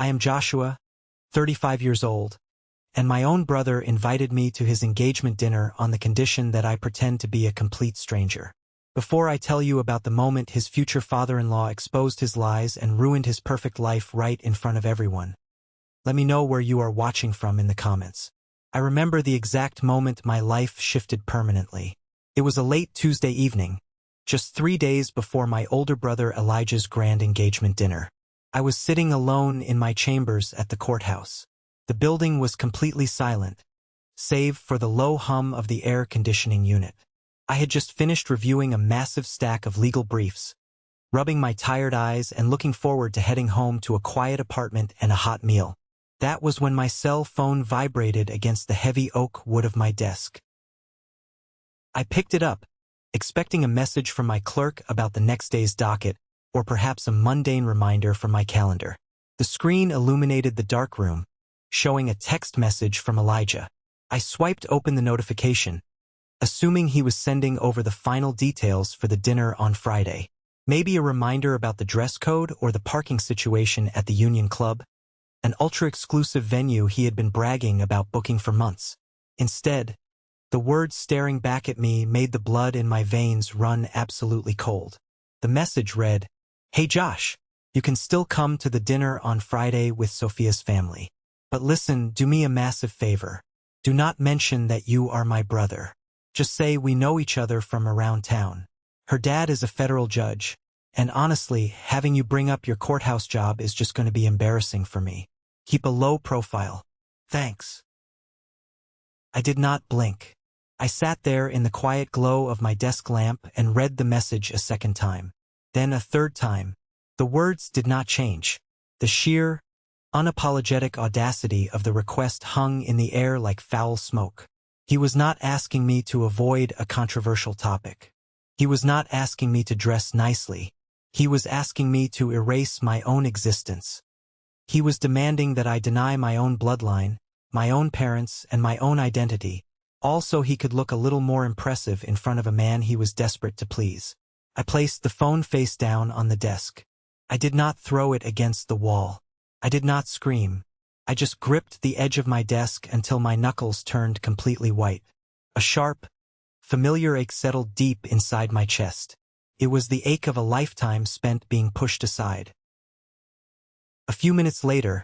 I am Joshua, 35 years old, and my own brother invited me to his engagement dinner on the condition that I pretend to be a complete stranger. Before I tell you about the moment his future father-in-law exposed his lies and ruined his perfect life right in front of everyone, let me know where you are watching from in the comments. I remember the exact moment my life shifted permanently. It was a late Tuesday evening, just 3 days before my older brother Elijah's grand engagement dinner. I was sitting alone in my chambers at the courthouse. The building was completely silent, save for the low hum of the air conditioning unit. I had just finished reviewing a massive stack of legal briefs, rubbing my tired eyes and looking forward to heading home to a quiet apartment and a hot meal. That was when my cell phone vibrated against the heavy oak wood of my desk. I picked it up, expecting a message from my clerk about the next day's docket, or perhaps a mundane reminder from my calendar. The screen illuminated the dark room, showing a text message from Elijah. I swiped open the notification, assuming he was sending over the final details for the dinner on Friday. Maybe a reminder about the dress code or the parking situation at the Union Club, an ultra-exclusive venue he had been bragging about booking for months. Instead, the words staring back at me made the blood in my veins run absolutely cold. The message read, "Hey Josh, you can still come to the dinner on Friday with Sophia's family. But listen, do me a massive favor. Do not mention that you are my brother. Just say we know each other from around town. Her dad is a federal judge, and honestly, having you bring up your courthouse job is just going to be embarrassing for me. Keep a low profile. Thanks." I did not blink. I sat there in the quiet glow of my desk lamp and read the message a second time. Then a third time. The words did not change. The sheer, unapologetic audacity of the request hung in the air like foul smoke. He was not asking me to avoid a controversial topic. He was not asking me to dress nicely. He was asking me to erase my own existence. He was demanding that I deny my own bloodline, my own parents, and my own identity, all so he could look a little more impressive in front of a man he was desperate to please. I placed the phone face down on the desk. I did not throw it against the wall. I did not scream. I just gripped the edge of my desk until my knuckles turned completely white. A sharp, familiar ache settled deep inside my chest. It was the ache of a lifetime spent being pushed aside. A few minutes later,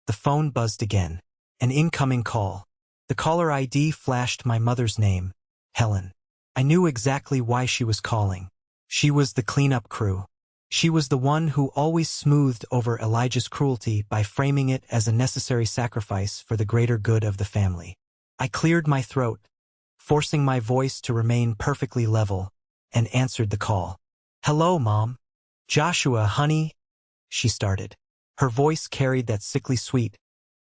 the phone buzzed again. An incoming call. The caller ID flashed my mother's name, Helen. I knew exactly why she was calling. She was the cleanup crew. She was the one who always smoothed over Elijah's cruelty by framing it as a necessary sacrifice for the greater good of the family. I cleared my throat, forcing my voice to remain perfectly level, and answered the call. "Hello, Mom. Joshua, honey," she started. Her voice carried that sickly sweet,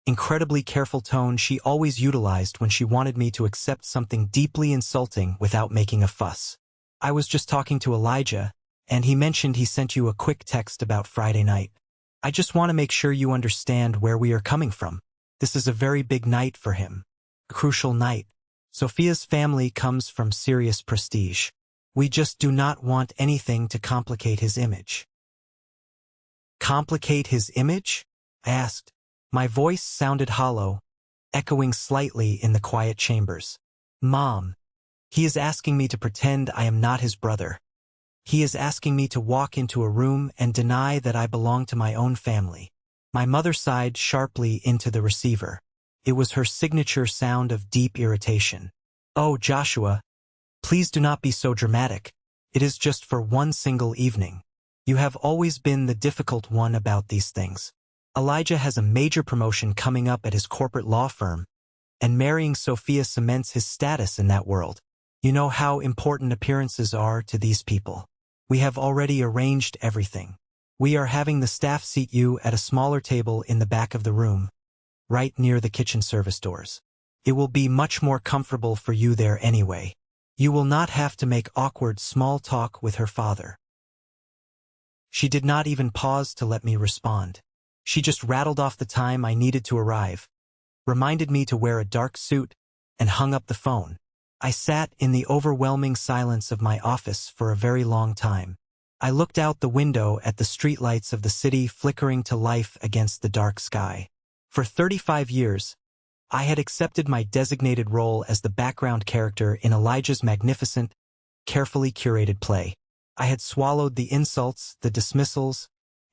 incredibly careful tone she always utilized when she wanted me to accept something deeply insulting without making a fuss. "I was just talking to Elijah, and he mentioned he sent you a quick text about Friday night. I just want to make sure you understand where we are coming from. This is a very big night for him. A crucial night. Sophia's family comes from serious prestige. We just do not want anything to complicate his image." "Complicate his image?" I asked. My voice sounded hollow, echoing slightly in the quiet chambers. "Mom, he is asking me to pretend I am not his brother. He is asking me to walk into a room and deny that I belong to my own family." My mother sighed sharply into the receiver. It was her signature sound of deep irritation. "Oh, Joshua, please do not be so dramatic. It is just for one single evening. You have always been the difficult one about these things. Elijah has a major promotion coming up at his corporate law firm, and marrying Sophia cements his status in that world. You know how important appearances are to these people. We have already arranged everything. We are having the staff seat you at a smaller table in the back of the room, right near the kitchen service doors. It will be much more comfortable for you there anyway. You will not have to make awkward small talk with her father." She did not even pause to let me respond. She just rattled off the time I needed to arrive, reminded me to wear a dark suit, and hung up the phone. I sat in the overwhelming silence of my office for a very long time, I looked out the window at the streetlights of the city flickering to life against the dark sky. For 35 years, I had accepted my designated role as the background character in Elijah's magnificent, carefully curated play. I had swallowed the insults, the dismissals,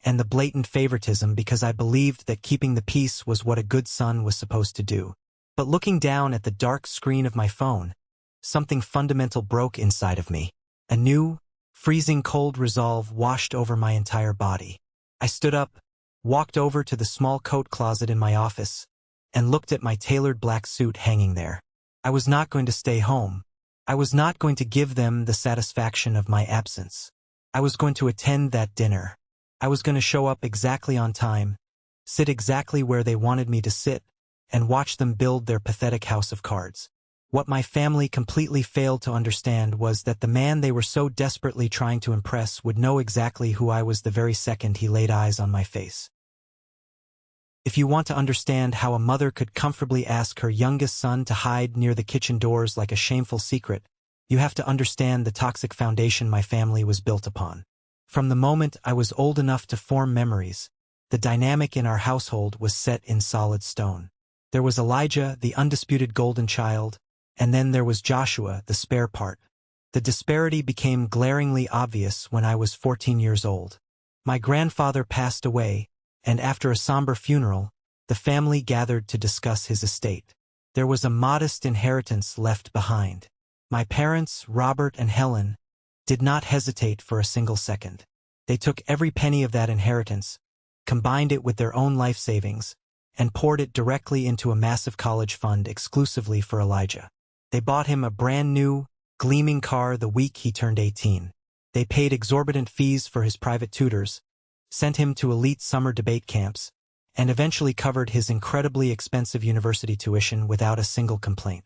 and the blatant favoritism because I believed that keeping the peace was what a good son was supposed to do. But looking down at the dark screen of my phone, something fundamental broke inside of me. A new, freezing cold resolve washed over my entire body. I stood up, walked over to the small coat closet in my office, and looked at my tailored black suit hanging there. I was not going to stay home. I was not going to give them the satisfaction of my absence. I was going to attend that dinner. I was going to show up exactly on time, sit exactly where they wanted me to sit, and watch them build their pathetic house of cards. What my family completely failed to understand was that the man they were so desperately trying to impress would know exactly who I was the very second he laid eyes on my face. If you want to understand how a mother could comfortably ask her youngest son to hide near the kitchen doors like a shameful secret, you have to understand the toxic foundation my family was built upon. From the moment I was old enough to form memories, the dynamic in our household was set in solid stone. There was Elijah, the undisputed golden child, and then there was Joshua, the spare part. The disparity became glaringly obvious when I was 14 years old. My grandfather passed away, and after a somber funeral, the family gathered to discuss his estate. There was a modest inheritance left behind. My parents, Robert and Helen, did not hesitate for a single second. They took every penny of that inheritance, combined it with their own life savings, and poured it directly into a massive college fund exclusively for Elijah. They bought him a brand new, gleaming car the week he turned 18. They paid exorbitant fees for his private tutors, sent him to elite summer debate camps, and eventually covered his incredibly expensive university tuition without a single complaint.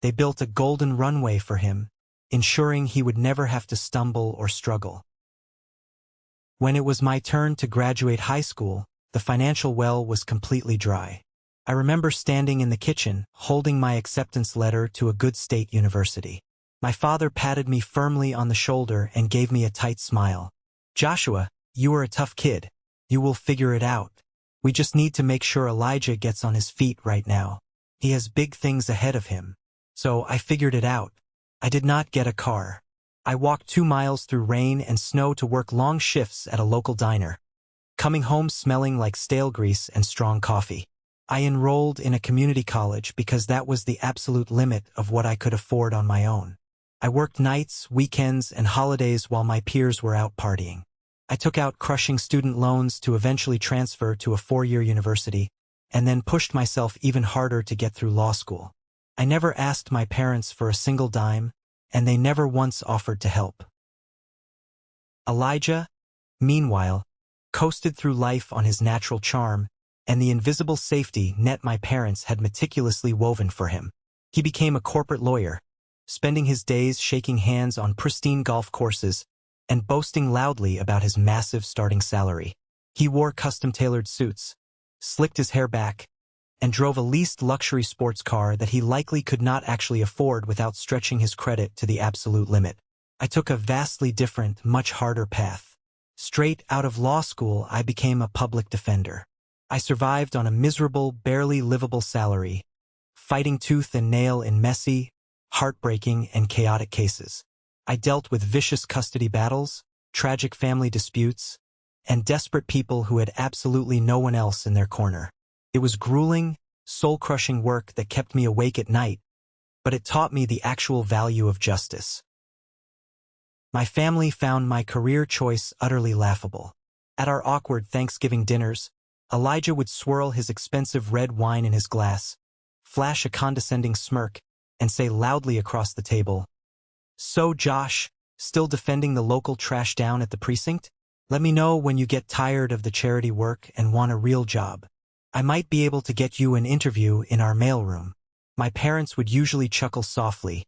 They built a golden runway for him, ensuring he would never have to stumble or struggle. When it was my turn to graduate high school, the financial well was completely dry. I remember standing in the kitchen, holding my acceptance letter to a good state university. My father patted me firmly on the shoulder and gave me a tight smile. "Joshua, you are a tough kid. You will figure it out. We just need to make sure Elijah gets on his feet right now. He has big things ahead of him." So I figured it out. I did not get a car. I walked 2 miles through rain and snow to work long shifts at a local diner, coming home smelling like stale grease and strong coffee. I enrolled in a community college because that was the absolute limit of what I could afford on my own. I worked nights, weekends, and holidays while my peers were out partying. I took out crushing student loans to eventually transfer to a 4-year university, and then pushed myself even harder to get through law school. I never asked my parents for a single dime, and they never once offered to help. Elijah, meanwhile, coasted through life on his natural charm and the invisible safety net my parents had meticulously woven for him. He became a corporate lawyer, spending his days shaking hands on pristine golf courses and boasting loudly about his massive starting salary. He wore custom-tailored suits, slicked his hair back, and drove a leased luxury sports car that he likely could not actually afford without stretching his credit to the absolute limit. I took a vastly different, much harder path. Straight out of law school, I became a public defender. I survived on a miserable, barely livable salary, fighting tooth and nail in messy, heartbreaking, and chaotic cases. I dealt with vicious custody battles, tragic family disputes, and desperate people who had absolutely no one else in their corner. It was grueling, soul-crushing work that kept me awake at night, but it taught me the actual value of justice. My family found my career choice utterly laughable. At our awkward Thanksgiving dinners, Elijah would swirl his expensive red wine in his glass, flash a condescending smirk, and say loudly across the table, "So, Josh, still defending the local trash down at the precinct? Let me know when you get tired of the charity work and want a real job. I might be able to get you an interview in our mailroom." My parents would usually chuckle softly,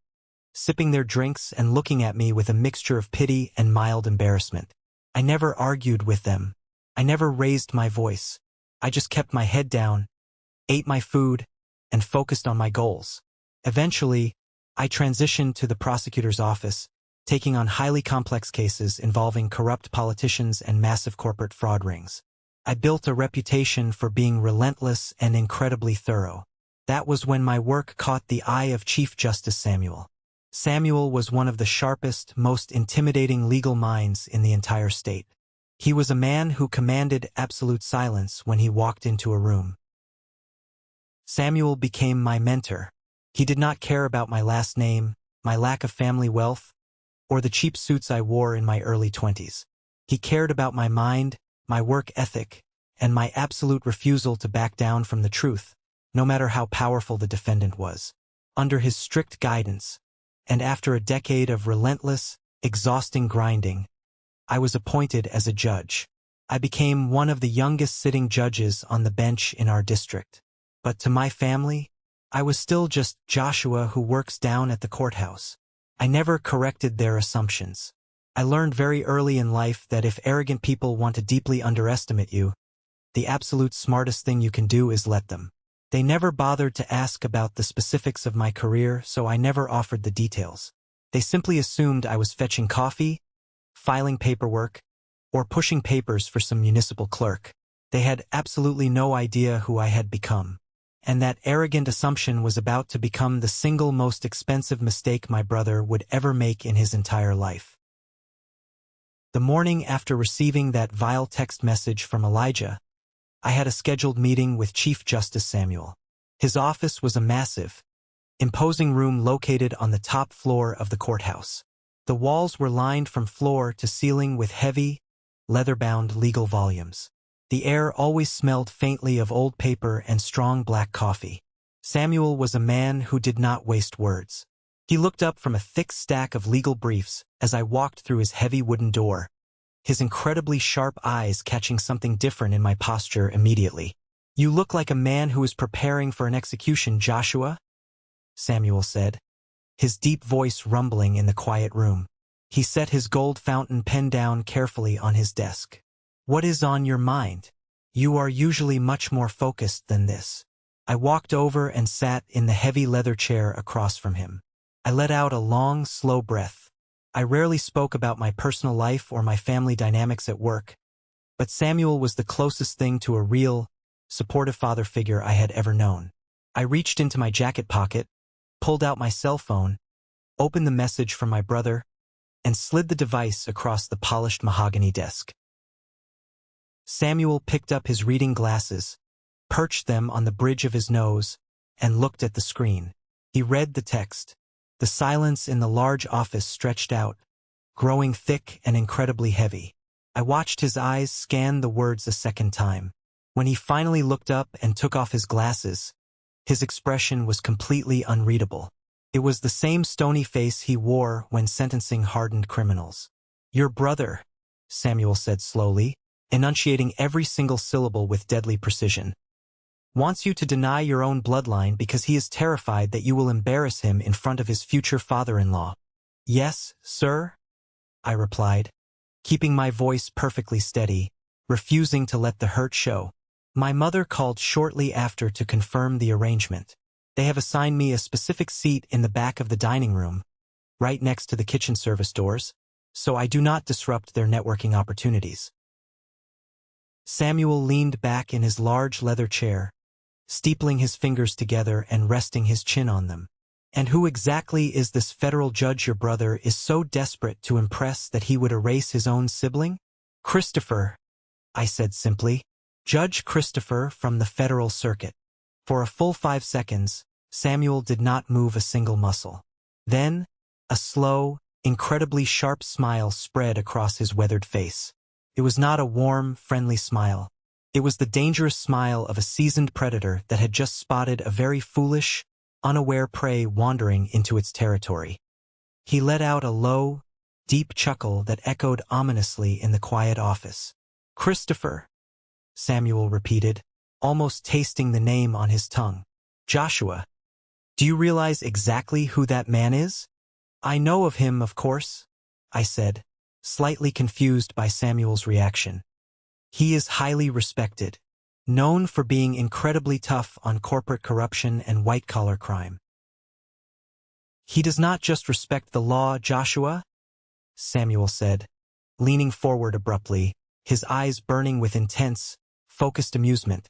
sipping their drinks and looking at me with a mixture of pity and mild embarrassment. I never argued with them. I never raised my voice. I just kept my head down, ate my food, and focused on my goals. Eventually, I transitioned to the prosecutor's office, taking on highly complex cases involving corrupt politicians and massive corporate fraud rings. I built a reputation for being relentless and incredibly thorough. That was when my work caught the eye of Chief Justice Samuel. Samuel was one of the sharpest, most intimidating legal minds in the entire state. He was a man who commanded absolute silence when he walked into a room. Samuel became my mentor. He did not care about my last name, my lack of family wealth, or the cheap suits I wore in my early 20s. He cared about my mind, my work ethic, and my absolute refusal to back down from the truth, no matter how powerful the defendant was. Under his strict guidance, and after a decade of relentless, exhausting grinding, I was appointed as a judge. I became one of the youngest sitting judges on the bench in our district. But to my family, I was still just Joshua who works down at the courthouse. I never corrected their assumptions. I learned very early in life that if arrogant people want to deeply underestimate you, the absolute smartest thing you can do is let them. They never bothered to ask about the specifics of my career, so I never offered the details. They simply assumed I was fetching coffee, filing paperwork, or pushing papers for some municipal clerk. They had absolutely no idea who I had become. And that arrogant assumption was about to become the single most expensive mistake my brother would ever make in his entire life. The morning after receiving that vile text message from Elijah, I had a scheduled meeting with Chief Justice Samuel. His office was a massive, imposing room located on the top floor of the courthouse. The walls were lined from floor to ceiling with heavy, leather-bound legal volumes. The air always smelled faintly of old paper and strong black coffee. Samuel was a man who did not waste words. He looked up from a thick stack of legal briefs as I walked through his heavy wooden door, his incredibly sharp eyes catching something different in my posture immediately. "You look like a man who is preparing for an execution, Joshua," Samuel said, his deep voice rumbling in the quiet room. He set his gold fountain pen down carefully on his desk. "What is on your mind? You are usually much more focused than this." I walked over and sat in the heavy leather chair across from him. I let out a long, slow breath. I rarely spoke about my personal life or my family dynamics at work, but Samuel was the closest thing to a real, supportive father figure I had ever known. I reached into my jacket pocket, pulled out my cell phone, opened the message from my brother, and slid the device across the polished mahogany desk. Samuel picked up his reading glasses, perched them on the bridge of his nose, and looked at the screen. He read the text. The silence in the large office stretched out, growing thick and incredibly heavy. I watched his eyes scan the words a second time. When he finally looked up and took off his glasses, his expression was completely unreadable. It was the same stony face he wore when sentencing hardened criminals. "Your brother," Samuel said slowly, enunciating every single syllable with deadly precision, "wants you to deny your own bloodline because he is terrified that you will embarrass him in front of his future father-in-law." "Yes, sir," I replied, keeping my voice perfectly steady, refusing to let the hurt show. "My mother called shortly after to confirm the arrangement. They have assigned me a specific seat in the back of the dining room, right next to the kitchen service doors, so I do not disrupt their networking opportunities." Samuel leaned back in his large leather chair, steepling his fingers together and resting his chin on them. "And who exactly is this federal judge your brother is so desperate to impress that he would erase his own sibling?" "Christopher," I said simply. "Judge Christopher from the federal circuit." For a full 5 seconds, Samuel did not move a single muscle. Then, a slow, incredibly sharp smile spread across his weathered face. It was not a warm, friendly smile. It was the dangerous smile of a seasoned predator that had just spotted a very foolish, unaware prey wandering into its territory. He let out a low, deep chuckle that echoed ominously in the quiet office. "Christopher," Samuel repeated, almost tasting the name on his tongue. "Joshua, do you realize exactly who that man is?" "I know of him, of course," I said, slightly confused by Samuel's reaction. "He is highly respected, known for being incredibly tough on corporate corruption and white-collar crime." "He does not just respect the law, Joshua," Samuel said, leaning forward abruptly, his eyes burning with intense, focused amusement.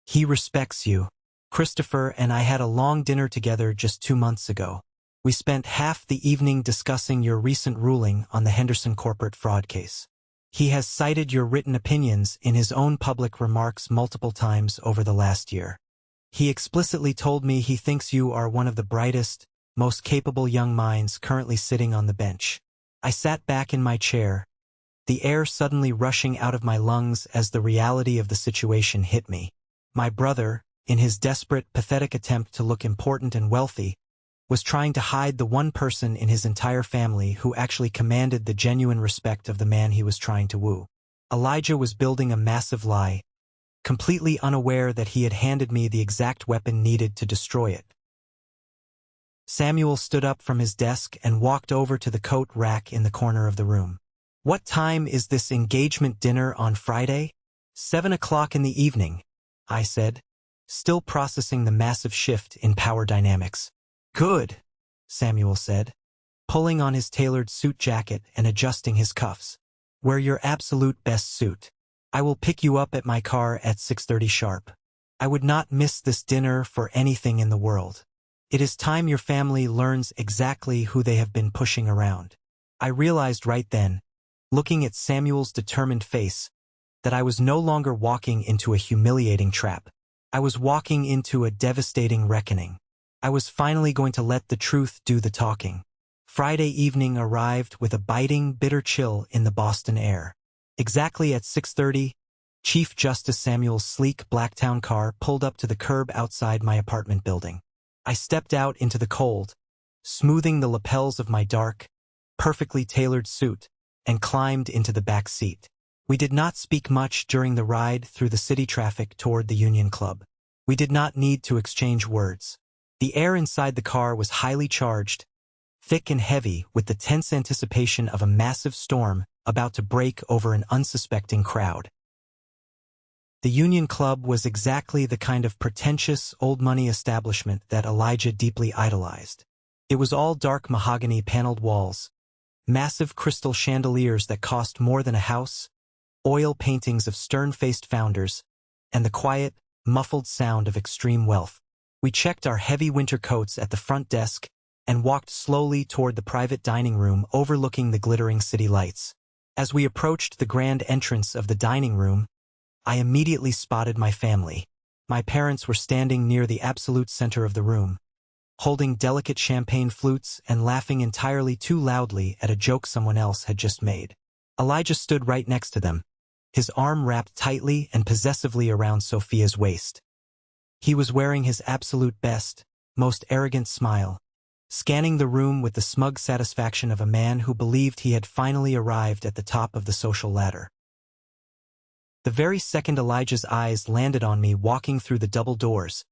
He respects you. Christopher and I had a long dinner together just 2 months ago. We spent half the evening discussing your recent ruling on the Henderson corporate fraud case. He has cited your written opinions in his own public remarks multiple times over the last year. He explicitly told me he thinks you are one of the brightest, most capable young minds currently sitting on the bench. I sat back in my chair, the air suddenly rushing out of my lungs as the reality of the situation hit me. My brother, in his desperate, pathetic attempt to look important and wealthy, was trying to hide the one person in his entire family who actually commanded the genuine respect of the man he was trying to woo. Elijah was building a massive lie, completely unaware that he had handed me the exact weapon needed to destroy it. Samuel stood up from his desk and walked over to the coat rack in the corner of the room. What time is this engagement dinner on Friday? 7 o'clock in the evening, I said, still processing the massive shift in power dynamics. Good, Samuel said, pulling on his tailored suit jacket and adjusting his cuffs. Wear your absolute best suit. I will pick you up at my car at 6:30 sharp. I would not miss this dinner for anything in the world. It is time your family learns exactly who they have been pushing around. I realized right then, looking at Samuel's determined face, that I was no longer walking into a humiliating trap. I was walking into a devastating reckoning. I was finally going to let the truth do the talking. Friday evening arrived with a biting, bitter chill in the Boston air. Exactly at 6:30, Chief Justice Samuel's sleek Blacktown car pulled up to the curb outside my apartment building. I stepped out into the cold, smoothing the lapels of my dark, perfectly tailored suit, and climbed into the back seat. We did not speak much during the ride through the city traffic toward the Union Club. We did not need to exchange words. The air inside the car was highly charged, thick and heavy with the tense anticipation of a massive storm about to break over an unsuspecting crowd. The Union Club was exactly the kind of pretentious, old-money establishment that Elijah deeply idolized. It was all dark mahogany paneled walls, massive crystal chandeliers that cost more than a house, oil paintings of stern-faced founders, and the quiet, muffled sound of extreme wealth. We checked our heavy winter coats at the front desk and walked slowly toward the private dining room overlooking the glittering city lights. As we approached the grand entrance of the dining room, I immediately spotted my family. My parents were standing near the absolute center of the room, holding delicate champagne flutes and laughing entirely too loudly at a joke someone else had just made. Elijah stood right next to them, his arm wrapped tightly and possessively around Sophia's waist. He was wearing his absolute best, most arrogant smile, scanning the room with the smug satisfaction of a man who believed he had finally arrived at the top of the social ladder. The very second Elijah's eyes landed on me walking through the double doors,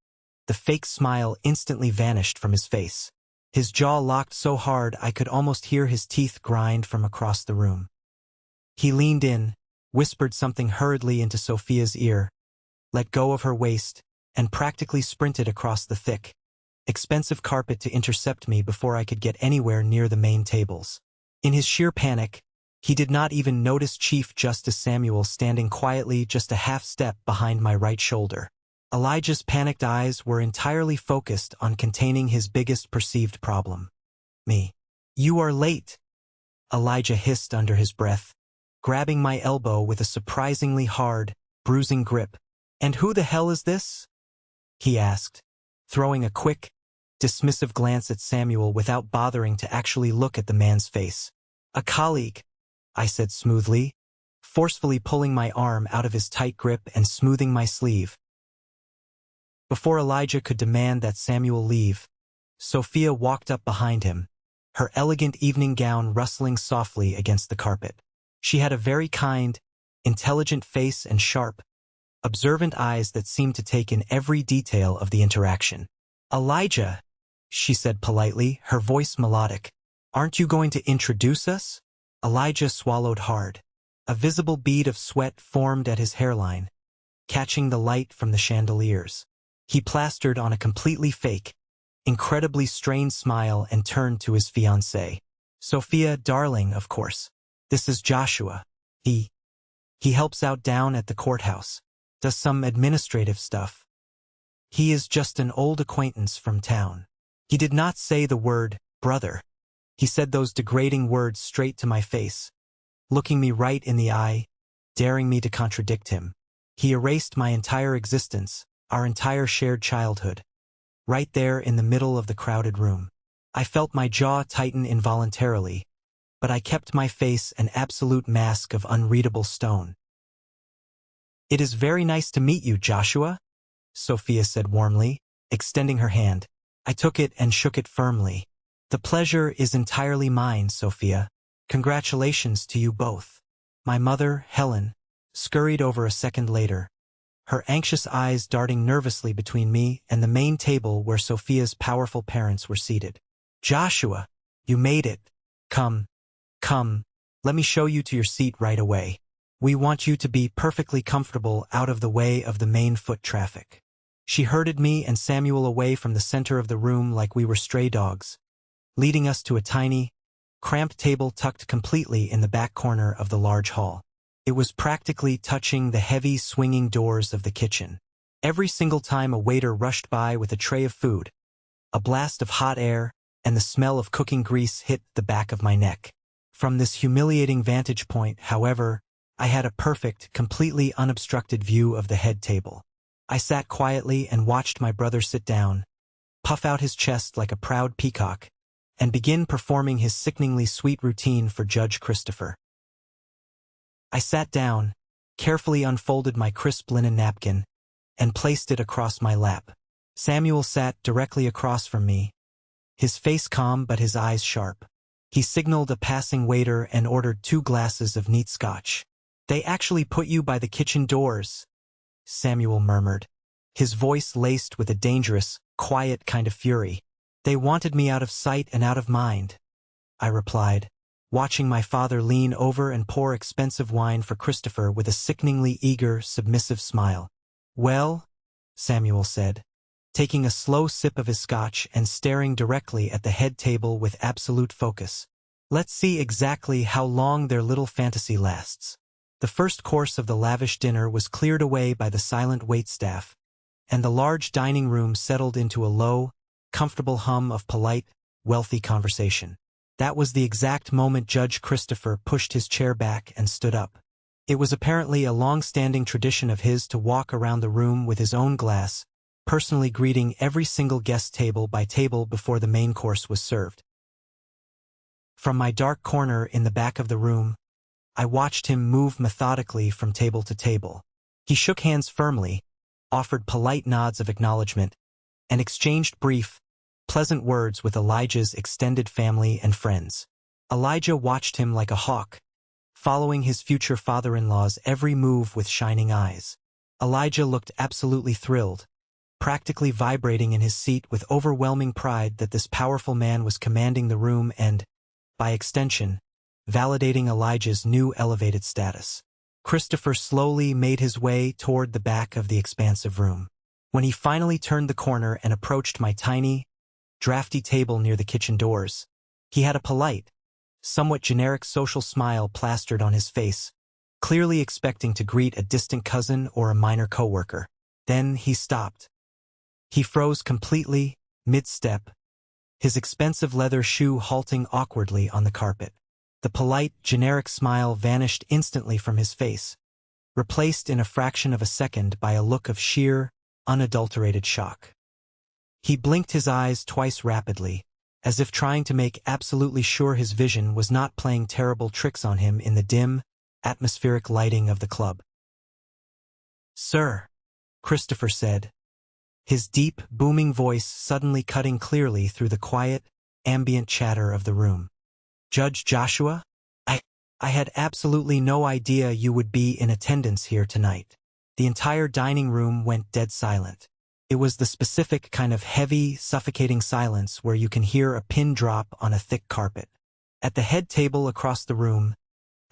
the fake smile instantly vanished from his face. His jaw locked so hard I could almost hear his teeth grind from across the room. He leaned in, whispered something hurriedly into Sophia's ear, let go of her waist, and practically sprinted across the thick, expensive carpet to intercept me before I could get anywhere near the main tables. In his sheer panic, he did not even notice Chief Justice Samuel standing quietly just a half step behind my right shoulder. Elijah's panicked eyes were entirely focused on containing his biggest perceived problem. Me. "You are late," Elijah hissed under his breath, grabbing my elbow with a surprisingly hard, bruising grip. "And who the hell is this?" he asked, throwing a quick, dismissive glance at Samuel without bothering to actually look at the man's face. "A colleague," I said smoothly, forcefully pulling my arm out of his tight grip and smoothing my sleeve. Before Elijah could demand that Samuel leave, Sophia walked up behind him, her elegant evening gown rustling softly against the carpet. She had a very kind, intelligent face and sharp, observant eyes that seemed to take in every detail of the interaction. "Elijah," she said politely, her voice melodic, "aren't you going to introduce us?" Elijah swallowed hard. A visible bead of sweat formed at his hairline, catching the light from the chandeliers. He plastered on a completely fake, incredibly strained smile and turned to his fiancée. Sophia, darling, of course. This is Joshua. He helps out down at the courthouse. Does some administrative stuff. He is just an old acquaintance from town. He did not say the word, brother. He said those degrading words straight to my face, looking me right in the eye, daring me to contradict him. He erased my entire existence, our entire shared childhood, right there in the middle of the crowded room. I felt my jaw tighten involuntarily, but I kept my face an absolute mask of unreadable stone. It is very nice to meet you, Joshua, Sophia said warmly, extending her hand. I took it and shook it firmly. The pleasure is entirely mine, Sophia. Congratulations to you both. My mother, Helen, scurried over a second later, her anxious eyes darting nervously between me and the main table where Sophia's powerful parents were seated. Joshua, you made it. Come, let me show you to your seat right away. We want you to be perfectly comfortable out of the way of the main foot traffic. She herded me and Samuel away from the center of the room like we were stray dogs, leading us to a tiny, cramped table tucked completely in the back corner of the large hall. It was practically touching the heavy, swinging doors of the kitchen. Every single time a waiter rushed by with a tray of food, a blast of hot air and the smell of cooking grease hit the back of my neck. From this humiliating vantage point, however, I had a perfect, completely unobstructed view of the head table. I sat quietly and watched my brother sit down, puff out his chest like a proud peacock, and begin performing his sickeningly sweet routine for Judge Christopher. I sat down, carefully unfolded my crisp linen napkin, and placed it across my lap. Samuel sat directly across from me, his face calm but his eyes sharp. He signaled a passing waiter and ordered 2 glasses of neat scotch. They actually put you by the kitchen doors, Samuel murmured, his voice laced with a dangerous, quiet kind of fury. They wanted me out of sight and out of mind, I replied, watching my father lean over and pour expensive wine for Christopher with a sickeningly eager, submissive smile. Well, Samuel said, taking a slow sip of his scotch and staring directly at the head table with absolute focus. Let's see exactly how long their little fantasy lasts. The first course of the lavish dinner was cleared away by the silent waitstaff, and the large dining room settled into a low, comfortable hum of polite, wealthy conversation. That was the exact moment Judge Christopher pushed his chair back and stood up. It was apparently a long-standing tradition of his to walk around the room with his own glass, personally greeting every single guest table by table before the main course was served. From my dark corner in the back of the room, I watched him move methodically from table to table. He shook hands firmly, offered polite nods of acknowledgement, and exchanged brief, pleasant words with Elijah's extended family and friends. Elijah watched him like a hawk, following his future father-in-law's every move with shining eyes. Elijah looked absolutely thrilled, practically vibrating in his seat with overwhelming pride that this powerful man was commanding the room and, by extension, validating Elijah's new elevated status. Christopher slowly made his way toward the back of the expansive room. When he finally turned the corner and approached my tiny, drafty table near the kitchen doors, he had a polite, somewhat generic social smile plastered on his face, clearly expecting to greet a distant cousin or a minor coworker. Then he stopped. He froze completely, mid-step, his expensive leather shoe halting awkwardly on the carpet. The polite, generic smile vanished instantly from his face, replaced in a fraction of a second by a look of sheer, unadulterated shock. He blinked his eyes twice rapidly, as if trying to make absolutely sure his vision was not playing terrible tricks on him in the dim, atmospheric lighting of the club. "Sir," Christopher said, his deep, booming voice suddenly cutting clearly through the quiet, ambient chatter of the room. "Judge Joshua, I had absolutely no idea you would be in attendance here tonight." The entire dining room went dead silent. It was the specific kind of heavy, suffocating silence where you can hear a pin drop on a thick carpet. At the head table across the room,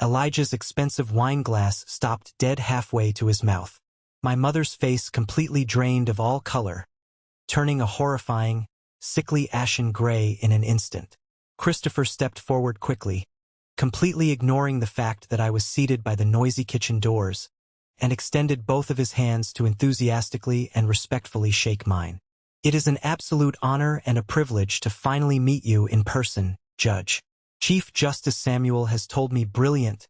Elijah's expensive wine glass stopped dead halfway to his mouth. My mother's face completely drained of all color, turning a horrifying, sickly ashen gray in an instant. Christopher stepped forward quickly, completely ignoring the fact that I was seated by the noisy kitchen doors, and extended both of his hands to enthusiastically and respectfully shake mine. "It is an absolute honor and a privilege to finally meet you in person, Judge. Chief Justice Samuel has told me brilliant,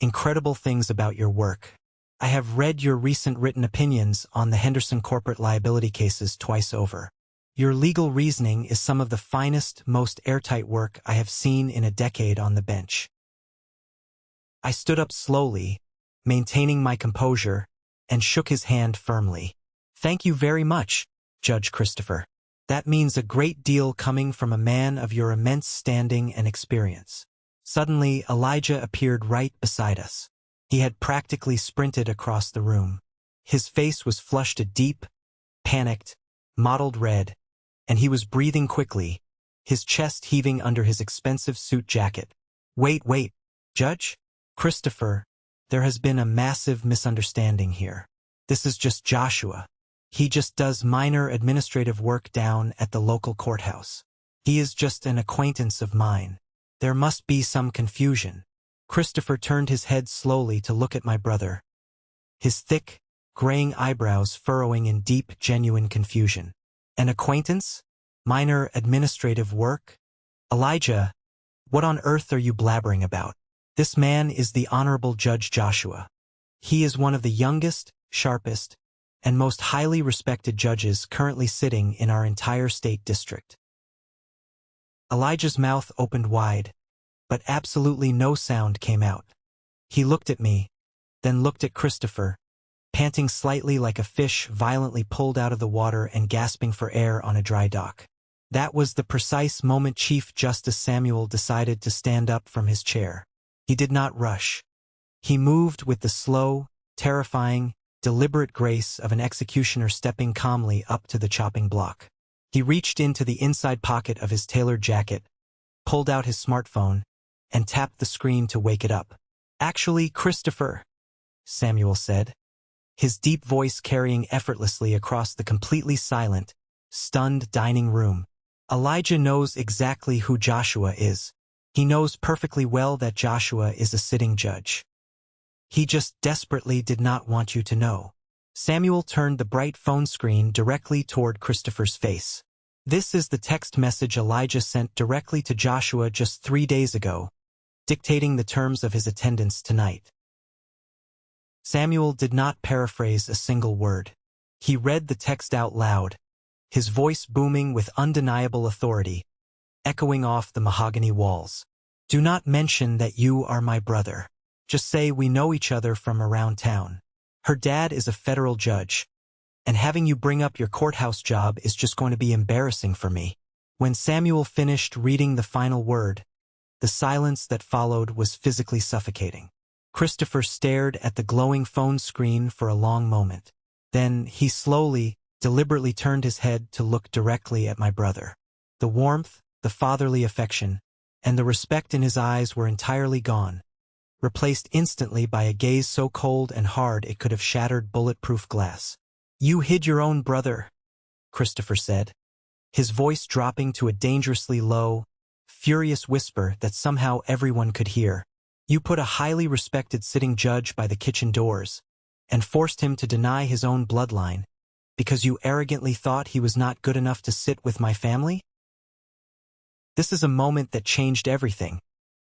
incredible things about your work. I have read your recent written opinions on the Henderson corporate liability cases twice over. Your legal reasoning is some of the finest, most airtight work I have seen in a decade on the bench." I stood up slowly, maintaining my composure, and shook his hand firmly. "Thank you very much, Judge Christopher. That means a great deal coming from a man of your immense standing and experience." Suddenly, Elijah appeared right beside us. He had practically sprinted across the room. His face was flushed a deep, panicked, mottled red, and he was breathing quickly, his chest heaving under his expensive suit jacket. Wait, Judge? Christopher, there has been a massive misunderstanding here. This is just Joshua. He just does minor administrative work down at the local courthouse. He is just an acquaintance of mine. There must be some confusion." Christopher turned his head slowly to look at my brother, his thick, graying eyebrows furrowing in deep, genuine confusion. "An acquaintance? Minor administrative work? Elijah, what on earth are you blabbering about? This man is the Honorable Judge Joshua. He is one of the youngest, sharpest, and most highly respected judges currently sitting in our entire state district." Elijah's mouth opened wide, but absolutely no sound came out. He looked at me, then looked at Christopher, panting slightly like a fish violently pulled out of the water and gasping for air on a dry dock. That was the precise moment Chief Justice Samuel decided to stand up from his chair. He did not rush. He moved with the slow, terrifying, deliberate grace of an executioner stepping calmly up to the chopping block. He reached into the inside pocket of his tailored jacket, pulled out his smartphone, and tapped the screen to wake it up. "Actually, Christopher," Samuel said, his deep voice carrying effortlessly across the completely silent, stunned dining room. "Elijah knows exactly who Joshua is. He knows perfectly well that Joshua is a sitting judge. He just desperately did not want you to know." Samuel turned the bright phone screen directly toward Christopher's face. "This is the text message Elijah sent directly to Joshua just 3 days ago, dictating the terms of his attendance tonight." Samuel did not paraphrase a single word. He read the text out loud, his voice booming with undeniable authority, echoing off the mahogany walls. "Do not mention that you are my brother. Just say we know each other from around town. Her dad is a federal judge, and having you bring up your courthouse job is just going to be embarrassing for me." When Samuel finished reading the final word, the silence that followed was physically suffocating. Christopher stared at the glowing phone screen for a long moment. Then he slowly, deliberately turned his head to look directly at my brother. The warmth, the fatherly affection, and the respect in his eyes were entirely gone, replaced instantly by a gaze so cold and hard it could have shattered bulletproof glass. "You hid your own brother," Christopher said, his voice dropping to a dangerously low, furious whisper that somehow everyone could hear. "You put a highly respected sitting judge by the kitchen doors and forced him to deny his own bloodline because you arrogantly thought he was not good enough to sit with my family? This is a moment that changed everything,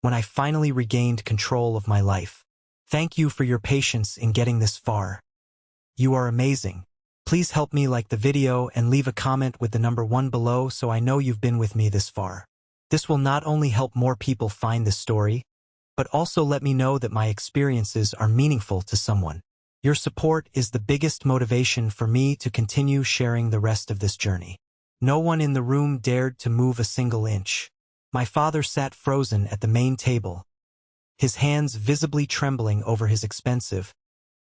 when I finally regained control of my life. Thank you for your patience in getting this far. You are amazing. Please help me like the video and leave a comment with the number 1 below so I know you've been with me this far. This will not only help more people find this story, but also let me know that my experiences are meaningful to someone. Your support is the biggest motivation for me to continue sharing the rest of this journey." No one in the room dared to move a single inch. My father sat frozen at the main table, his hands visibly trembling over his expensive,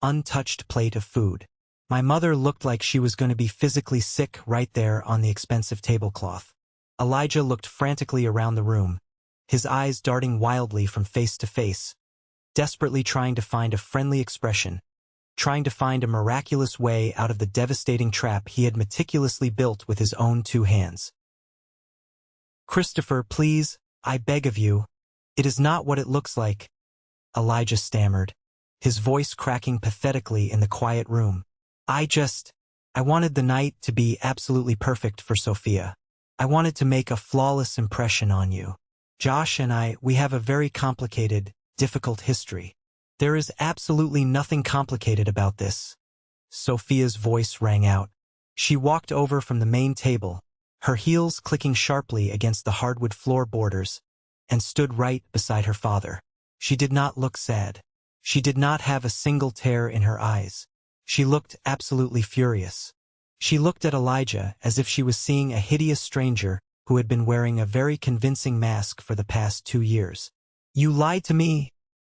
untouched plate of food. My mother looked like she was going to be physically sick right there on the expensive tablecloth. Elijah looked frantically around the room, his eyes darting wildly from face to face, desperately trying to find a friendly expression, trying to find a miraculous way out of the devastating trap he had meticulously built with his own 2 hands. "Christopher, please," I beg of you. It is not what it looks like, Elijah stammered, his voice cracking pathetically in the quiet room. I wanted the night to be absolutely perfect for Sophia. I wanted to make a flawless impression on you. Josh and we have a very complicated, difficult history. There is absolutely nothing complicated about this. Sophia's voice rang out. She walked over from the main table, her heels clicking sharply against the hardwood floorboarders, and stood right beside her father. She did not look sad. She did not have a single tear in her eyes. She looked absolutely furious. She looked at Elijah as if she was seeing a hideous stranger who had been wearing a very convincing mask for the past 2 years. You lied to me,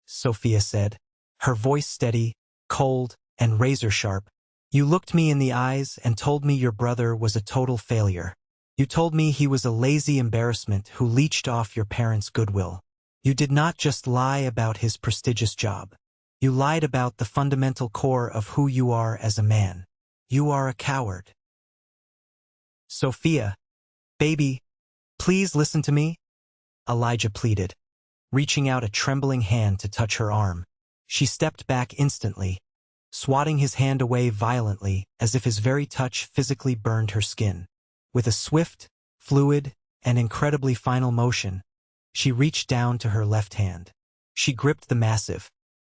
Sophia said, her voice steady, cold, and razor-sharp. You looked me in the eyes and told me your brother was a total failure. You told me he was a lazy embarrassment who leached off your parents' goodwill. You did not just lie about his prestigious job. You lied about the fundamental core of who you are as a man. You are a coward. Sophia, baby, please listen to me, Elijah pleaded, reaching out a trembling hand to touch her arm. She stepped back instantly, swatting his hand away violently as if his very touch physically burned her skin. With a swift, fluid, and incredibly final motion, she reached down to her left hand. She gripped the massive,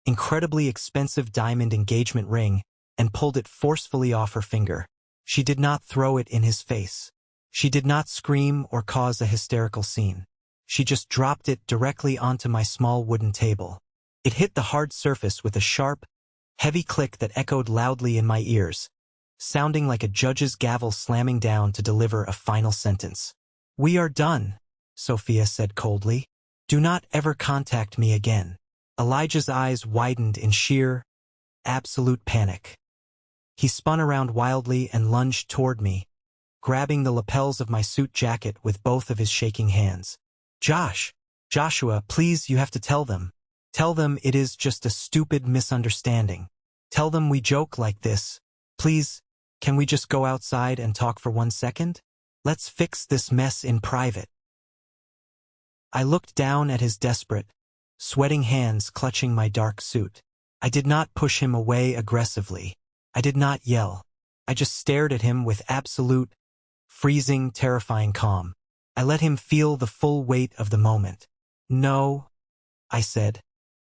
incredibly expensive diamond engagement ring and pulled it forcefully off her finger. She did not throw it in his face. She did not scream or cause a hysterical scene. She just dropped it directly onto my small wooden table. It hit the hard surface with a sharp, heavy click that echoed loudly in my ears, sounding like a judge's gavel slamming down to deliver a final sentence. We are done, Sophia said coldly. Do not ever contact me again. Elijah's eyes widened in sheer, absolute panic. He spun around wildly and lunged toward me, grabbing the lapels of my suit jacket with both of his shaking hands. Joshua, please, you have to tell them. Tell them it is just a stupid misunderstanding. Tell them we joke like this. Please, can we just go outside and talk for 1 second? Let's fix this mess in private. I looked down at his desperate, sweating hands clutching my dark suit. I did not push him away aggressively. I did not yell. I just stared at him with absolute, freezing, terrifying calm. I let him feel the full weight of the moment. No, I said,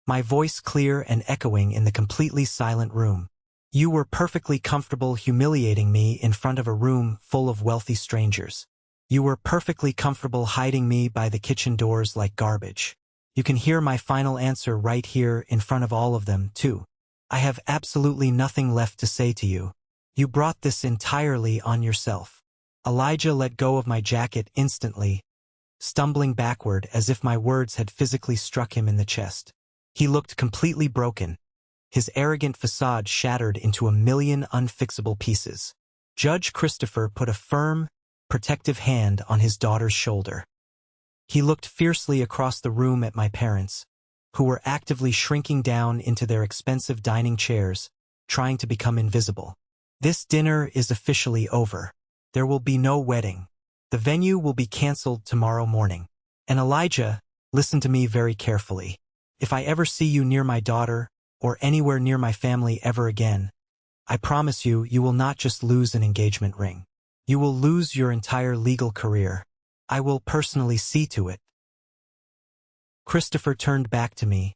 my voice clear and echoing in the completely silent room. You were perfectly comfortable humiliating me in front of a room full of wealthy strangers. You were perfectly comfortable hiding me by the kitchen doors like garbage. You can hear my final answer right here in front of all of them, too. I have absolutely nothing left to say to you. You brought this entirely on yourself. Elijah let go of my jacket instantly, stumbling backward as if my words had physically struck him in the chest. He looked completely broken, his arrogant facade shattered into a million unfixable pieces. Judge Christopher put a firm, protective hand on his daughter's shoulder. He looked fiercely across the room at my parents, who were actively shrinking down into their expensive dining chairs, trying to become invisible. This dinner is officially over. There will be no wedding. The venue will be canceled tomorrow morning. And Elijah, listen to me very carefully. If I ever see you near my daughter, or anywhere near my family ever again, I promise you, you will not just lose an engagement ring. You will lose your entire legal career. I will personally see to it. Christopher turned back to me,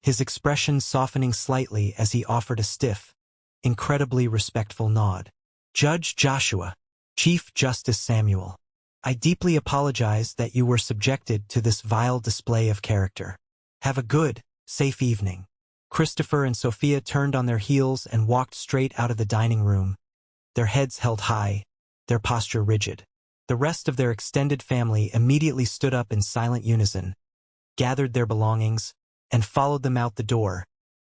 his expression softening slightly as he offered a stiff, incredibly respectful nod. Judge Joshua, Chief Justice Samuel, I deeply apologize that you were subjected to this vile display of character. Have a good, safe evening. Christopher and Sophia turned on their heels and walked straight out of the dining room, their heads held high, their posture rigid. The rest of their extended family immediately stood up in silent unison, gathered their belongings, and followed them out the door,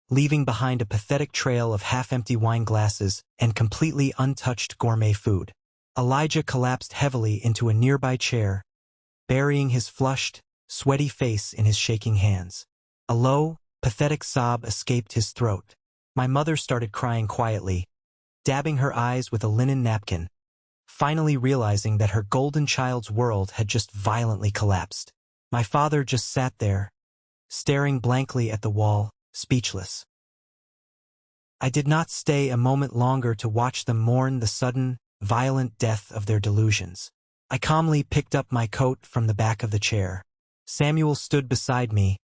leaving behind a pathetic trail of half-empty wine glasses and completely untouched gourmet food. Elijah collapsed heavily into a nearby chair, burying his flushed, sweaty face in his shaking hands. A low, pathetic sob escaped his throat. My mother started crying quietly, dabbing her eyes with a linen napkin, finally realizing that her golden child's world had just violently collapsed. My father just sat there, staring blankly at the wall, speechless. I did not stay a moment longer to watch them mourn the sudden, violent death of their delusions. I calmly picked up my coat from the back of the chair. Samuel stood beside me,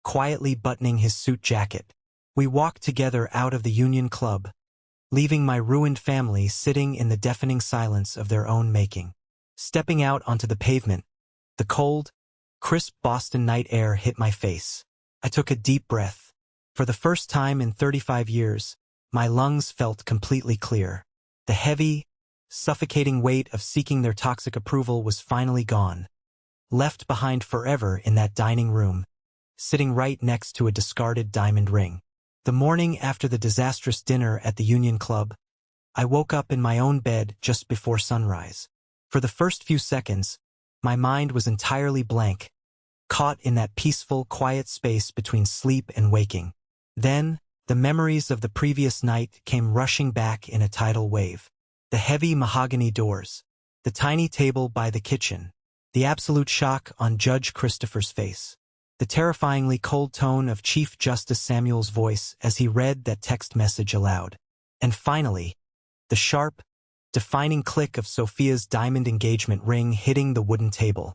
quietly buttoning his suit jacket. We walked together out of the Union Club, leaving my ruined family sitting in the deafening silence of their own making. Stepping out onto the pavement, the cold, crisp Boston night air hit my face. I took a deep breath. For the first time in 35 years, my lungs felt completely clear. The heavy, suffocating weight of seeking their toxic approval was finally gone, left behind forever in that dining room, sitting right next to a discarded diamond ring. The morning after the disastrous dinner at the Union Club, I woke up in my own bed just before sunrise. For the first few seconds, my mind was entirely blank, caught in that peaceful, quiet space between sleep and waking. Then, the memories of the previous night came rushing back in a tidal wave. The heavy mahogany doors, the tiny table by the kitchen, the absolute shock on Judge Christopher's face, the terrifyingly cold tone of Chief Justice Samuel's voice as he read that text message aloud. And finally, the sharp, defining click of Sophia's diamond engagement ring hitting the wooden table.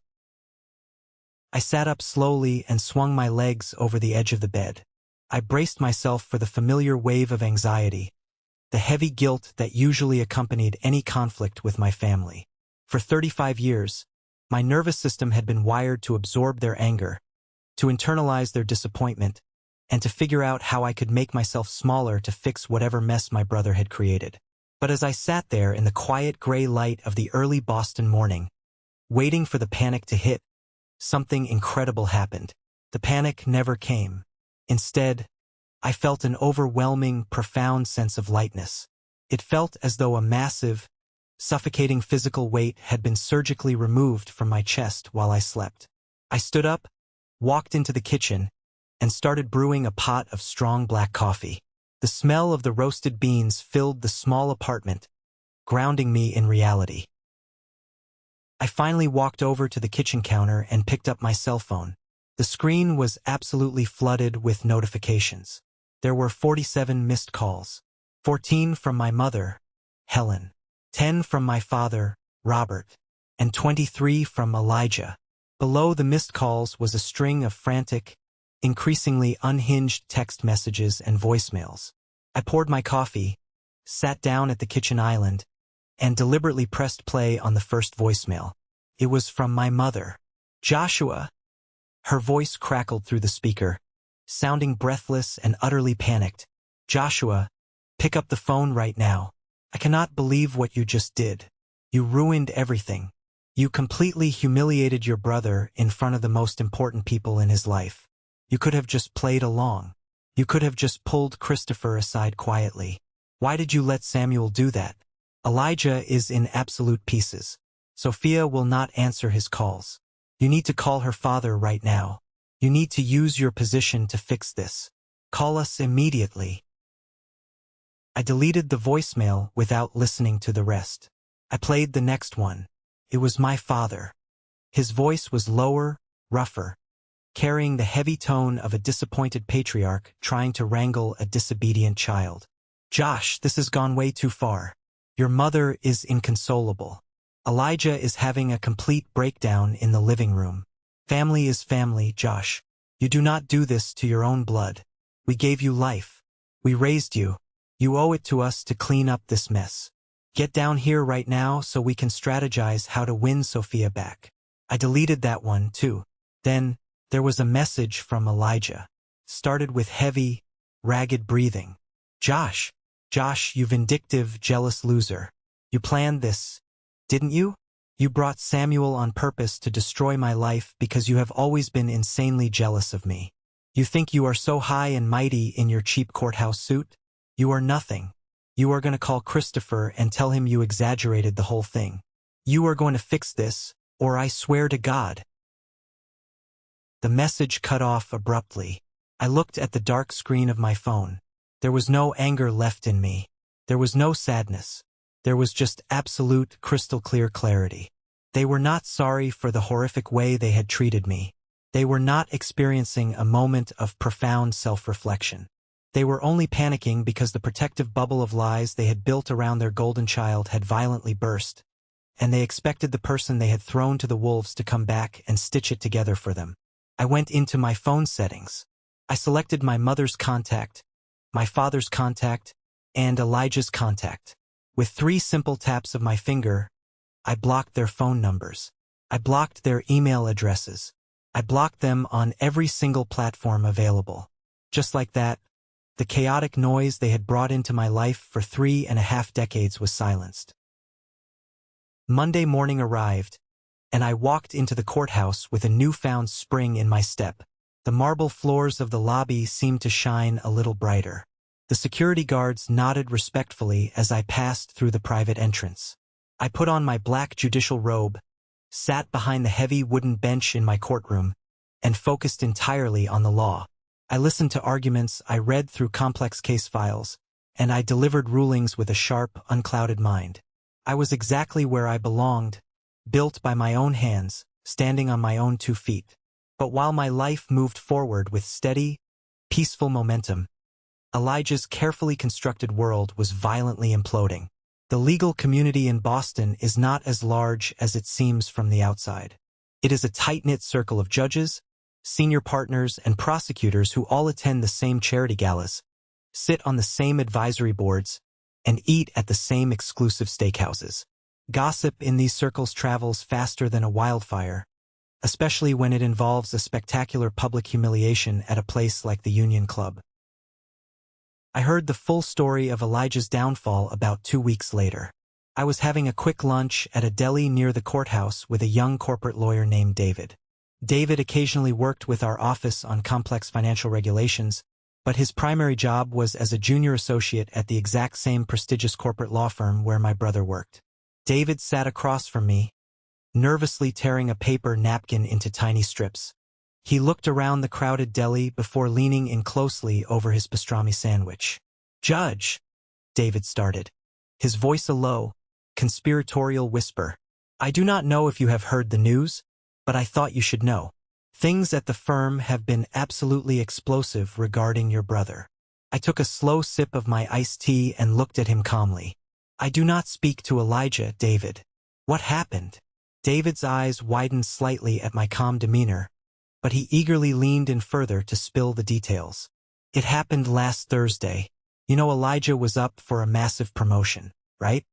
I sat up slowly and swung my legs over the edge of the bed. I braced myself for the familiar wave of anxiety, the heavy guilt that usually accompanied any conflict with my family. For 35 years, my nervous system had been wired to absorb their anger, to internalize their disappointment, and to figure out how I could make myself smaller to fix whatever mess my brother had created. But as I sat there in the quiet gray light of the early Boston morning, waiting for the panic to hit, something incredible happened. The panic never came. Instead, I felt an overwhelming, profound sense of lightness. It felt as though a massive, suffocating physical weight had been surgically removed from my chest while I slept. I stood up, walked into the kitchen, and started brewing a pot of strong black coffee. The smell of the roasted beans filled the small apartment, grounding me in reality. I finally walked over to the kitchen counter and picked up my cell phone. The screen was absolutely flooded with notifications. There were 47 missed calls, 14 from my mother, Helen, 10 from my father, Robert, and 23 from Elijah. Below the missed calls was a string of frantic, increasingly unhinged text messages and voicemails. I poured my coffee, sat down at the kitchen island, and deliberately pressed play on the first voicemail. It was from my mother. "Joshua." Her voice crackled through the speaker, sounding breathless and utterly panicked. "Joshua, pick up the phone right now. I cannot believe what you just did. You ruined everything. You completely humiliated your brother in front of the most important people in his life. You could have just played along. You could have just pulled Christopher aside quietly. Why did you let Samuel do that? Elijah is in absolute pieces. Sophia will not answer his calls. You need to call her father right now. You need to use your position to fix this. Call us immediately." I deleted the voicemail without listening to the rest. I played the next one. It was my father. His voice was lower, rougher, carrying the heavy tone of a disappointed patriarch trying to wrangle a disobedient child. "Josh, this has gone way too far. Your mother is inconsolable. Elijah is having a complete breakdown in the living room. Family is family, Josh. You do not do this to your own blood. We gave you life. We raised you. You owe it to us to clean up this mess. Get down here right now so we can strategize how to win Sophia back." I deleted that one too. Then, there was a message from Elijah. Started with heavy, ragged breathing. Josh, you vindictive, jealous loser. You planned this, didn't you? You brought Samuel on purpose to destroy my life because you have always been insanely jealous of me. You think you are so high and mighty in your cheap courthouse suit? You are nothing. You are going to call Christopher and tell him you exaggerated the whole thing. You are going to fix this, or I swear to God. The message cut off abruptly. I looked at the dark screen of my phone. There was no anger left in me. There was no sadness. There was just absolute, crystal-clear clarity. They were not sorry for the horrific way they had treated me. They were not experiencing a moment of profound self-reflection. They were only panicking because the protective bubble of lies they had built around their golden child had violently burst, and they expected the person they had thrown to the wolves to come back and stitch it together for them. I went into my phone settings. I selected my mother's contact, my father's contact, and Elijah's contact. With 3 simple taps of my finger, I blocked their phone numbers. I blocked their email addresses. I blocked them on every single platform available. Just like that, the chaotic noise they had brought into my life for 3.5 decades was silenced. Monday morning arrived, and I walked into the courthouse with a newfound spring in my step. The marble floors of the lobby seemed to shine a little brighter. The security guards nodded respectfully as I passed through the private entrance. I put on my black judicial robe, sat behind the heavy wooden bench in my courtroom, and focused entirely on the law. I listened to arguments, I read through complex case files, and I delivered rulings with a sharp, unclouded mind. I was exactly where I belonged, built by my own hands, standing on my own 2 feet. But while my life moved forward with steady, peaceful momentum, Elijah's carefully constructed world was violently imploding. The legal community in Boston is not as large as it seems from the outside. It is a tight-knit circle of judges, senior partners, and prosecutors who all attend the same charity galas, sit on the same advisory boards, and eat at the same exclusive steakhouses. Gossip in these circles travels faster than a wildfire, especially when it involves a spectacular public humiliation at a place like the Union Club. I heard the full story of Elijah's downfall about 2 weeks later. I was having a quick lunch at a deli near the courthouse with a young corporate lawyer named David. David occasionally worked with our office on complex financial regulations, but his primary job was as a junior associate at the exact same prestigious corporate law firm where my brother worked. David sat across from me, nervously tearing a paper napkin into tiny strips. He looked around the crowded deli before leaning in closely over his pastrami sandwich. "Judge," David started, his voice a low, conspiratorial whisper. "I do not know if you have heard the news, but I thought you should know. Things at the firm have been absolutely explosive regarding your brother." I took a slow sip of my iced tea and looked at him calmly. "I do not speak to Elijah, David. What happened?" David's eyes widened slightly at my calm demeanor, but he eagerly leaned in further to spill the details. "It happened last Thursday. You know, Elijah was up for a massive promotion, right?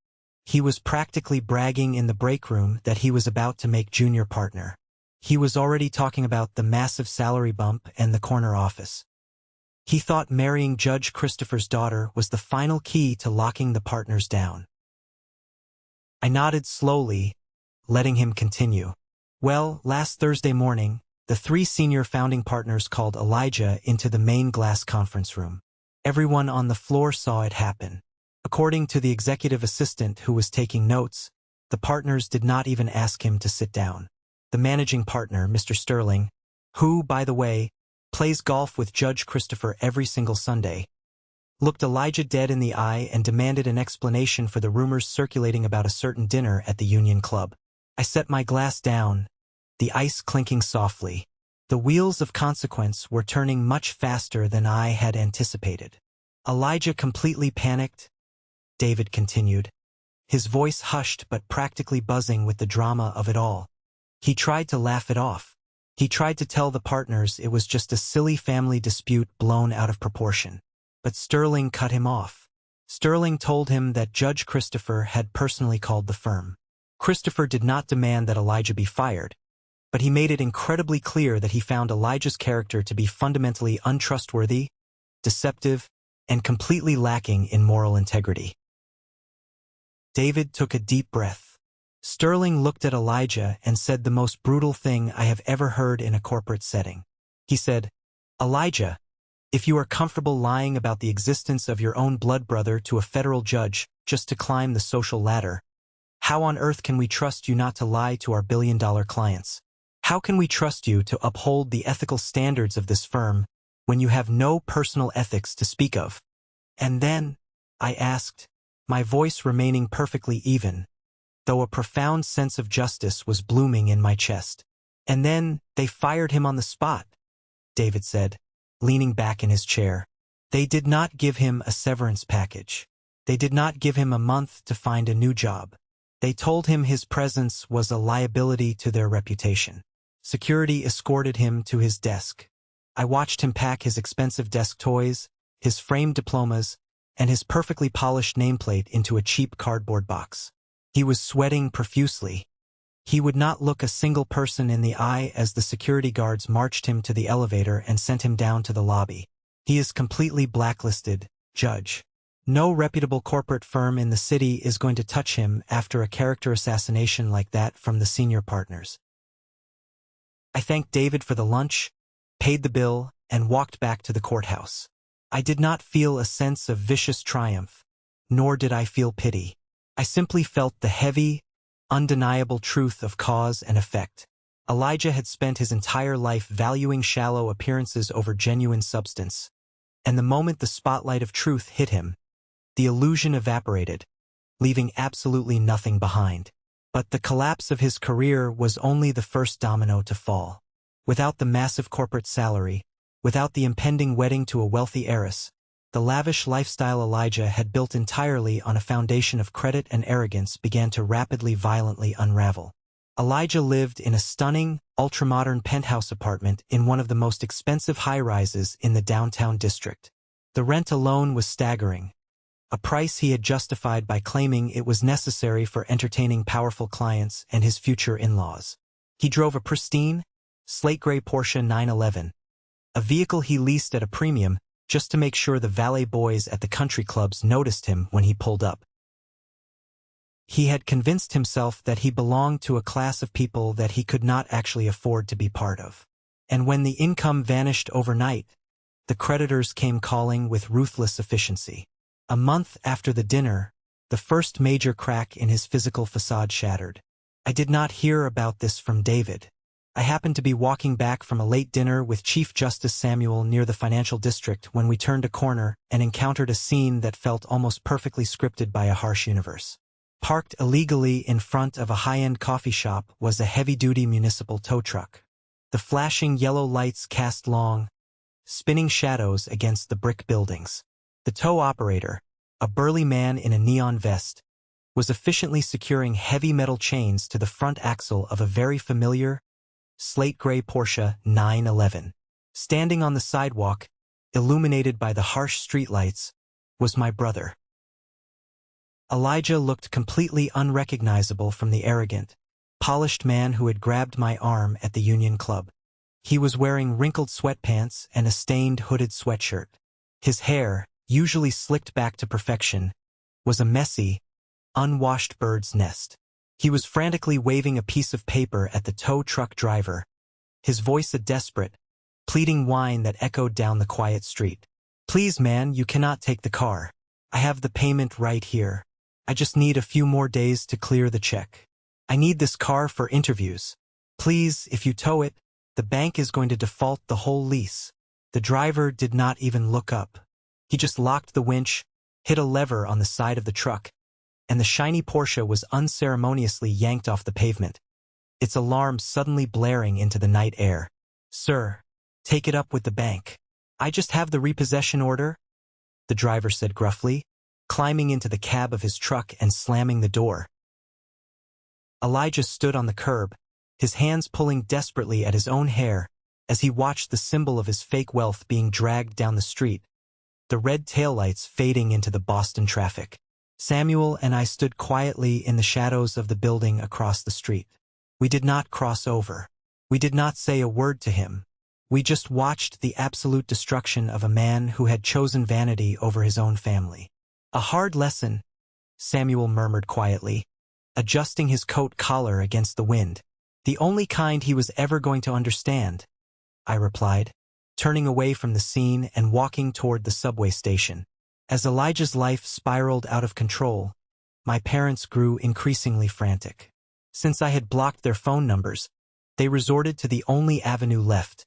He was practically bragging in the break room that he was about to make junior partner. He was already talking about the massive salary bump and the corner office. He thought marrying Judge Christopher's daughter was the final key to locking the partners down." I nodded slowly, letting him continue. "Well, last Thursday morning, the 3 senior founding partners called Elijah into the main glass conference room. Everyone on the floor saw it happen. According to the executive assistant who was taking notes, the partners did not even ask him to sit down. The managing partner, Mr. Sterling, who, by the way, plays golf with Judge Christopher every single Sunday, looked Elijah dead in the eye and demanded an explanation for the rumors circulating about a certain dinner at the Union Club. I set my glass down, the ice clinking softly. The wheels of consequence were turning much faster than I had anticipated. Elijah completely panicked, David continued, his voice hushed but practically buzzing with the drama of it all. He tried to laugh it off. He tried to tell the partners it was just a silly family dispute blown out of proportion. But Sterling cut him off. Sterling told him that Judge Christopher had personally called the firm. Christopher did not demand that Elijah be fired, but he made it incredibly clear that he found Elijah's character to be fundamentally untrustworthy, deceptive, and completely lacking in moral integrity. David took a deep breath. Sterling looked at Elijah and said the most brutal thing I have ever heard in a corporate setting. He said, "Elijah, if you are comfortable lying about the existence of your own blood brother to a federal judge just to climb the social ladder, how on earth can we trust you not to lie to our billion-dollar clients? How can we trust you to uphold the ethical standards of this firm when you have no personal ethics to speak of?" "And then?" I asked, my voice remaining perfectly even, though a profound sense of justice was blooming in my chest. And then they fired him on the spot, David said, leaning back in his chair. They did not give him a severance package. They did not give him a month to find a new job. They told him his presence was a liability to their reputation. Security escorted him to his desk. I watched him pack his expensive desk toys, his framed diplomas, and his perfectly polished nameplate into a cheap cardboard box. He was sweating profusely. He would not look a single person in the eye as the security guards marched him to the elevator and sent him down to the lobby. He is completely blacklisted, Judge. No reputable corporate firm in the city is going to touch him after a character assassination like that from the senior partners. I thanked David for the lunch, paid the bill, and walked back to the courthouse. I did not feel a sense of vicious triumph, nor did I feel pity. I simply felt the heavy, undeniable truth of cause and effect. Elijah had spent his entire life valuing shallow appearances over genuine substance, and the moment the spotlight of truth hit him, the illusion evaporated, leaving absolutely nothing behind. But the collapse of his career was only the first domino to fall. Without the massive corporate salary, without the impending wedding to a wealthy heiress, the lavish lifestyle Elijah had built entirely on a foundation of credit and arrogance began to rapidly, violently unravel. Elijah lived in a stunning, ultramodern penthouse apartment in one of the most expensive high-rises in the downtown district. The rent alone was staggering, a price he had justified by claiming it was necessary for entertaining powerful clients and his future in-laws. He drove a pristine, slate-gray Porsche 911, a vehicle he leased at a premium just to make sure the valet boys at the country clubs noticed him when he pulled up. He had convinced himself that he belonged to a class of people that he could not actually afford to be part of. And when the income vanished overnight, the creditors came calling with ruthless efficiency. A month after the dinner, the first major crack in his physical facade shattered. I did not hear about this from David. I happened to be walking back from a late dinner with Chief Justice Samuel near the financial district when we turned a corner and encountered a scene that felt almost perfectly scripted by a harsh universe. Parked illegally in front of a high-end coffee shop was a heavy-duty municipal tow truck. The flashing yellow lights cast long, spinning shadows against the brick buildings. The tow operator, a burly man in a neon vest, was efficiently securing heavy metal chains to the front axle of a very familiar, slate-gray Porsche 911. Standing on the sidewalk, illuminated by the harsh streetlights, was my brother. Elijah looked completely unrecognizable from the arrogant, polished man who had grabbed my arm at the Union Club. He was wearing wrinkled sweatpants and a stained hooded sweatshirt. His hair, usually slicked back to perfection, was a messy, unwashed bird's nest. He was frantically waving a piece of paper at the tow truck driver, his voice a desperate, pleading whine that echoed down the quiet street. "Please, man, you cannot take the car. I have the payment right here. I just need a few more days to clear the check. I need this car for interviews. Please, if you tow it, the bank is going to default the whole lease." The driver did not even look up. He just locked the winch, hit a lever on the side of the truck, and the shiny Porsche was unceremoniously yanked off the pavement, its alarm suddenly blaring into the night air. "Sir, take it up with the bank. I just have the repossession order," the driver said gruffly, climbing into the cab of his truck and slamming the door. Elijah stood on the curb, his hands pulling desperately at his own hair as he watched the symbol of his fake wealth being dragged down the street, the red taillights fading into the Boston traffic. Samuel and I stood quietly in the shadows of the building across the street. We did not cross over. We did not say a word to him. We just watched the absolute destruction of a man who had chosen vanity over his own family. "A hard lesson," Samuel murmured quietly, adjusting his coat collar against the wind. "The only kind he was ever going to understand," I replied, turning away from the scene and walking toward the subway station. As Elijah's life spiraled out of control, my parents grew increasingly frantic. Since I had blocked their phone numbers, they resorted to the only avenue left,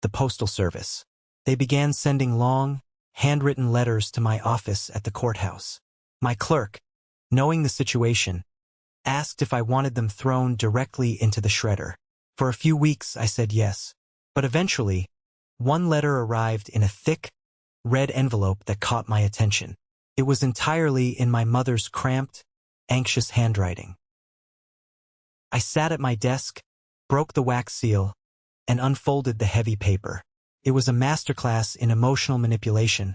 the postal service. They began sending long, handwritten letters to my office at the courthouse. My clerk, knowing the situation, asked if I wanted them thrown directly into the shredder. For a few weeks I said yes. But eventually, one letter arrived in a thick, red envelope that caught my attention. It was entirely in my mother's cramped, anxious handwriting. I sat at my desk, broke the wax seal, and unfolded the heavy paper. It was a masterclass in emotional manipulation,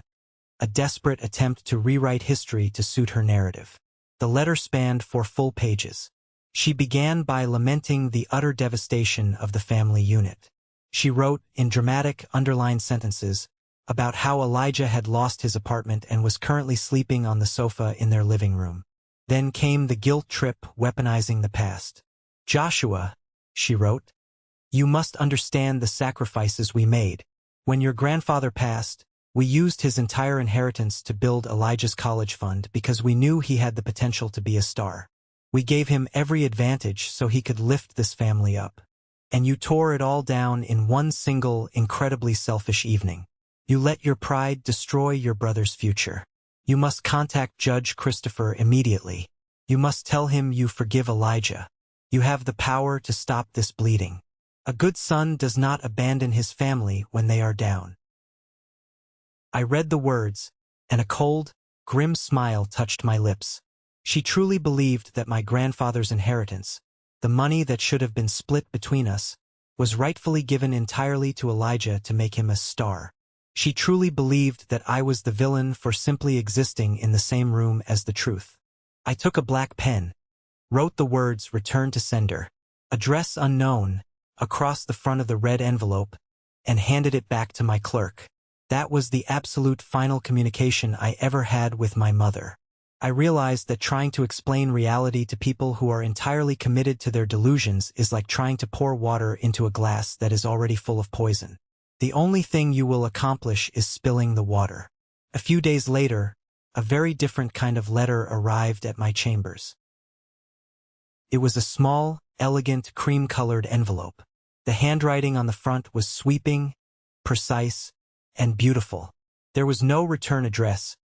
a desperate attempt to rewrite history to suit her narrative. The letter spanned 4 full pages. She began by lamenting the utter devastation of the family unit. She wrote, in dramatic, underlined sentences, about how Elijah had lost his apartment and was currently sleeping on the sofa in their living room. Then came the guilt trip, weaponizing the past. "Joshua," she wrote, "you must understand the sacrifices we made. When your grandfather passed, we used his entire inheritance to build Elijah's college fund because we knew he had the potential to be a star. We gave him every advantage so he could lift this family up. And you tore it all down in one single, incredibly selfish evening. You let your pride destroy your brother's future. You must contact Judge Christopher immediately. You must tell him you forgive Elijah. You have the power to stop this bleeding. A good son does not abandon his family when they are down." I read the words, and a cold, grim smile touched my lips. She truly believed that my grandfather's inheritance, the money that should have been split between us, was rightfully given entirely to Elijah to make him a star. She truly believed that I was the villain for simply existing in the same room as the truth. I took a black pen, wrote the words "Return to sender, address unknown," across the front of the red envelope, and handed it back to my clerk. That was the absolute final communication I ever had with my mother. I realized that trying to explain reality to people who are entirely committed to their delusions is like trying to pour water into a glass that is already full of poison. The only thing you will accomplish is spilling the water. A few days later, a very different kind of letter arrived at my chambers. It was a small, elegant, cream-colored envelope. The handwriting on the front was sweeping, precise, and beautiful. There was no return address,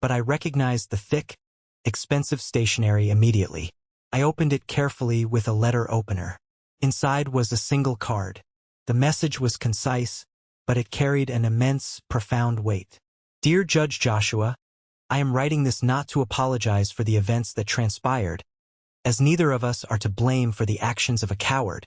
but I recognized the thick, expensive stationery immediately. I opened it carefully with a letter opener. Inside was a single card. The message was concise, but it carried an immense, profound weight. "Dear Judge Joshua, I am writing this not to apologize for the events that transpired, as neither of us are to blame for the actions of a coward,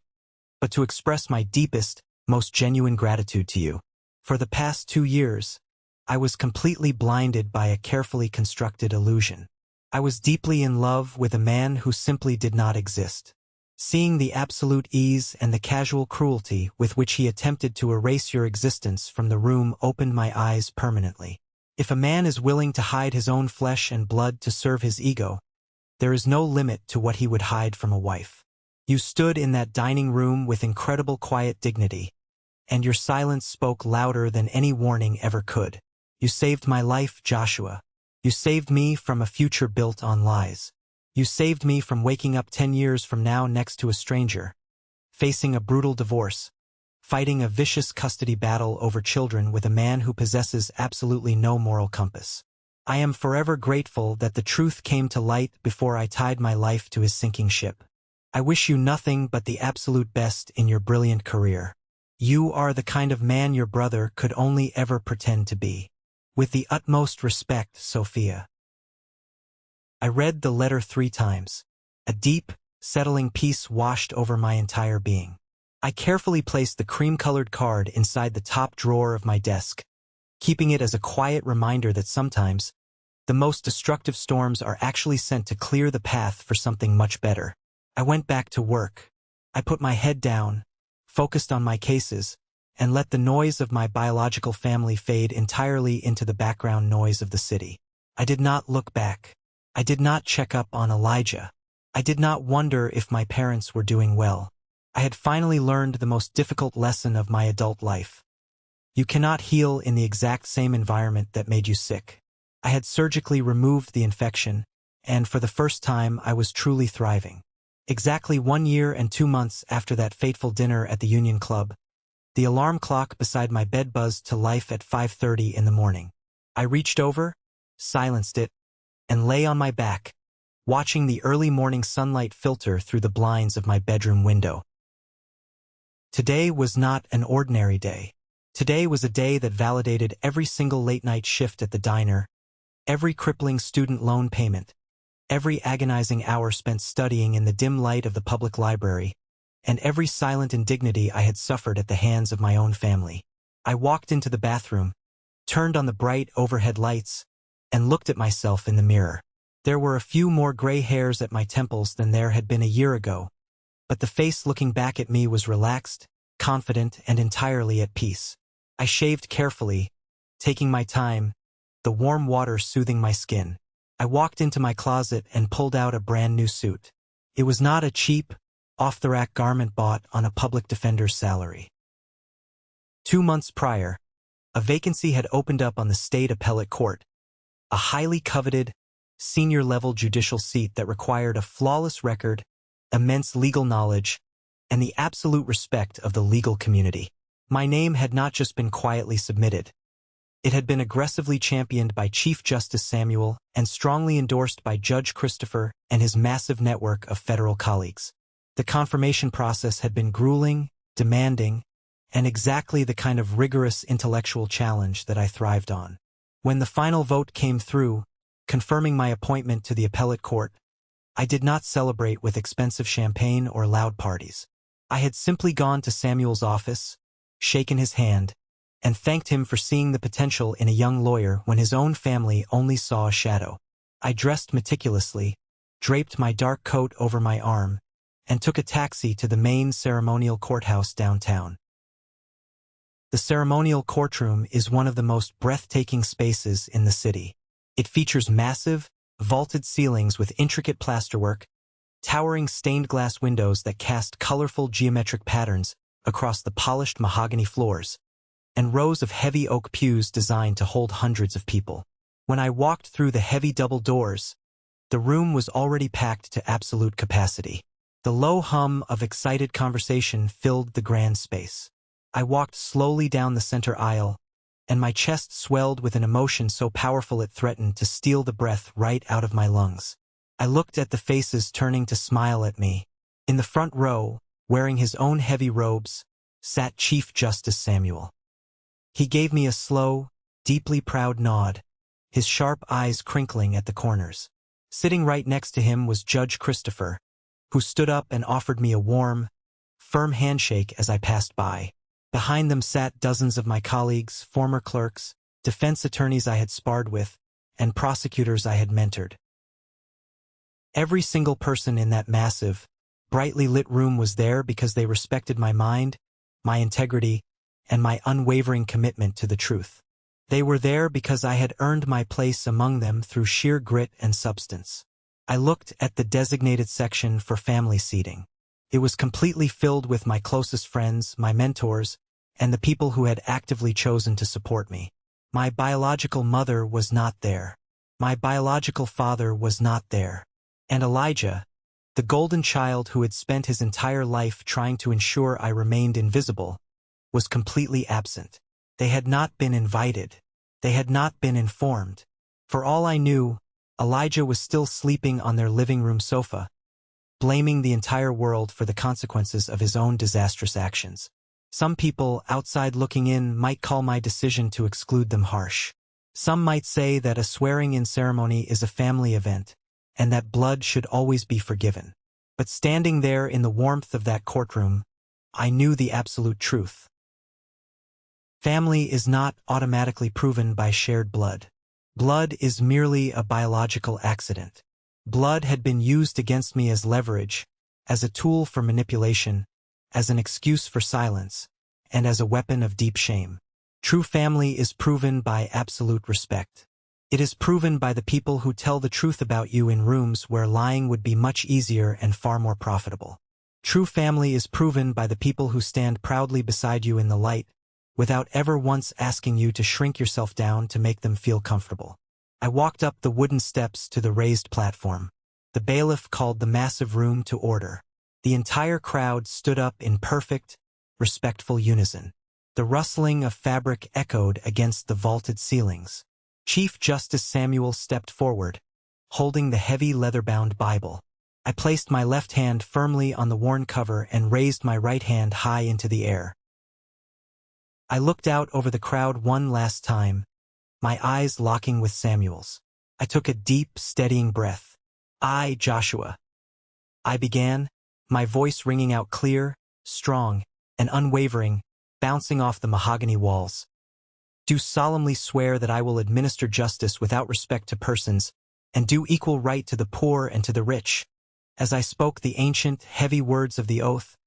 but to express my deepest, most genuine gratitude to you. For the past 2 years, I was completely blinded by a carefully constructed illusion. I was deeply in love with a man who simply did not exist. Seeing the absolute ease and the casual cruelty with which he attempted to erase your existence from the room opened my eyes permanently. If a man is willing to hide his own flesh and blood to serve his ego, there is no limit to what he would hide from a wife. You stood in that dining room with incredible quiet dignity, and your silence spoke louder than any warning ever could. You saved my life, Joshua. You saved me from a future built on lies. You saved me from waking up 10 years from now next to a stranger, facing a brutal divorce, fighting a vicious custody battle over children with a man who possesses absolutely no moral compass. I am forever grateful that the truth came to light before I tied my life to his sinking ship. I wish you nothing but the absolute best in your brilliant career. You are the kind of man your brother could only ever pretend to be. With the utmost respect, Sophia." I read the letter 3 times. A deep, settling peace washed over my entire being. I carefully placed the cream-colored card inside the top drawer of my desk, keeping it as a quiet reminder that sometimes, the most destructive storms are actually sent to clear the path for something much better. I went back to work. I put my head down, focused on my cases, and let the noise of my biological family fade entirely into the background noise of the city. I did not look back. I did not check up on Elijah. I did not wonder if my parents were doing well. I had finally learned the most difficult lesson of my adult life. You cannot heal in the exact same environment that made you sick. I had surgically removed the infection, and for the first time I was truly thriving. Exactly 1 year and 2 months after that fateful dinner at the Union Club, the alarm clock beside my bed buzzed to life at 5:30 in the morning. I reached over, silenced it, and lay on my back, watching the early morning sunlight filter through the blinds of my bedroom window. Today was not an ordinary day. Today was a day that validated every single late-night shift at the diner, every crippling student loan payment, every agonizing hour spent studying in the dim light of the public library, and every silent indignity I had suffered at the hands of my own family. I walked into the bathroom, turned on the bright overhead lights, and looked at myself in the mirror. There were a few more gray hairs at my temples than there had been a year ago, but the face looking back at me was relaxed, confident, and entirely at peace. I shaved carefully, taking my time, the warm water soothing my skin. I walked into my closet and pulled out a brand new suit. It was not a cheap, off-the-rack garment bought on a public defender's salary. 2 months prior, a vacancy had opened up on the state appellate court, a highly coveted, senior-level judicial seat that required a flawless record, immense legal knowledge, and the absolute respect of the legal community. My name had not just been quietly submitted. It had been aggressively championed by Chief Justice Samuel and strongly endorsed by Judge Christopher and his massive network of federal colleagues. The confirmation process had been grueling, demanding, and exactly the kind of rigorous intellectual challenge that I thrived on. When the final vote came through, confirming my appointment to the appellate court, I did not celebrate with expensive champagne or loud parties. I had simply gone to Samuel's office, shaken his hand, and thanked him for seeing the potential in a young lawyer when his own family only saw a shadow. I dressed meticulously, draped my dark coat over my arm, and took a taxi to the main ceremonial courthouse downtown. The ceremonial courtroom is one of the most breathtaking spaces in the city. It features massive, vaulted ceilings with intricate plasterwork, towering stained glass windows that cast colorful geometric patterns across the polished mahogany floors, and rows of heavy oak pews designed to hold hundreds of people. When I walked through the heavy double doors, the room was already packed to absolute capacity. The low hum of excited conversation filled the grand space. I walked slowly down the center aisle, and my chest swelled with an emotion so powerful it threatened to steal the breath right out of my lungs. I looked at the faces turning to smile at me. In the front row, wearing his own heavy robes, sat Chief Justice Samuel. He gave me a slow, deeply proud nod, his sharp eyes crinkling at the corners. Sitting right next to him was Judge Christopher, who stood up and offered me a warm, firm handshake as I passed by. Behind them sat dozens of my colleagues, former clerks, defense attorneys I had sparred with, and prosecutors I had mentored. Every single person in that massive, brightly lit room was there because they respected my mind, my integrity, and my unwavering commitment to the truth. They were there because I had earned my place among them through sheer grit and substance. I looked at the designated section for family seating. It was completely filled with my closest friends, my mentors, and the people who had actively chosen to support me. My biological mother was not there. My biological father was not there. And Elijah, the golden child who had spent his entire life trying to ensure I remained invisible, was completely absent. They had not been invited. They had not been informed. For all I knew, Elijah was still sleeping on their living room sofa, blaming the entire world for the consequences of his own disastrous actions. Some people, outside looking in, might call my decision to exclude them harsh. Some might say that a swearing-in ceremony is a family event, and that blood should always be forgiven. But standing there in the warmth of that courtroom, I knew the absolute truth. Family is not automatically proven by shared blood. Blood is merely a biological accident. Blood had been used against me as leverage, as a tool for manipulation, as an excuse for silence, and as a weapon of deep shame. True family is proven by absolute respect. It is proven by the people who tell the truth about you in rooms where lying would be much easier and far more profitable. True family is proven by the people who stand proudly beside you in the light, without ever once asking you to shrink yourself down to make them feel comfortable. I walked up the wooden steps to the raised platform. The bailiff called the massive room to order. The entire crowd stood up in perfect, respectful unison. The rustling of fabric echoed against the vaulted ceilings. Chief Justice Samuel stepped forward, holding the heavy leather-bound Bible. I placed my left hand firmly on the worn cover and raised my right hand high into the air. I looked out over the crowd one last time, my eyes locking with Samuel's. I took a deep, steadying breath. "I, Joshua," I began, my voice ringing out clear, strong, and unwavering, bouncing off the mahogany walls. "Do solemnly swear that I will administer justice without respect to persons, and do equal right to the poor and to the rich." As I spoke the ancient, heavy words of the oath,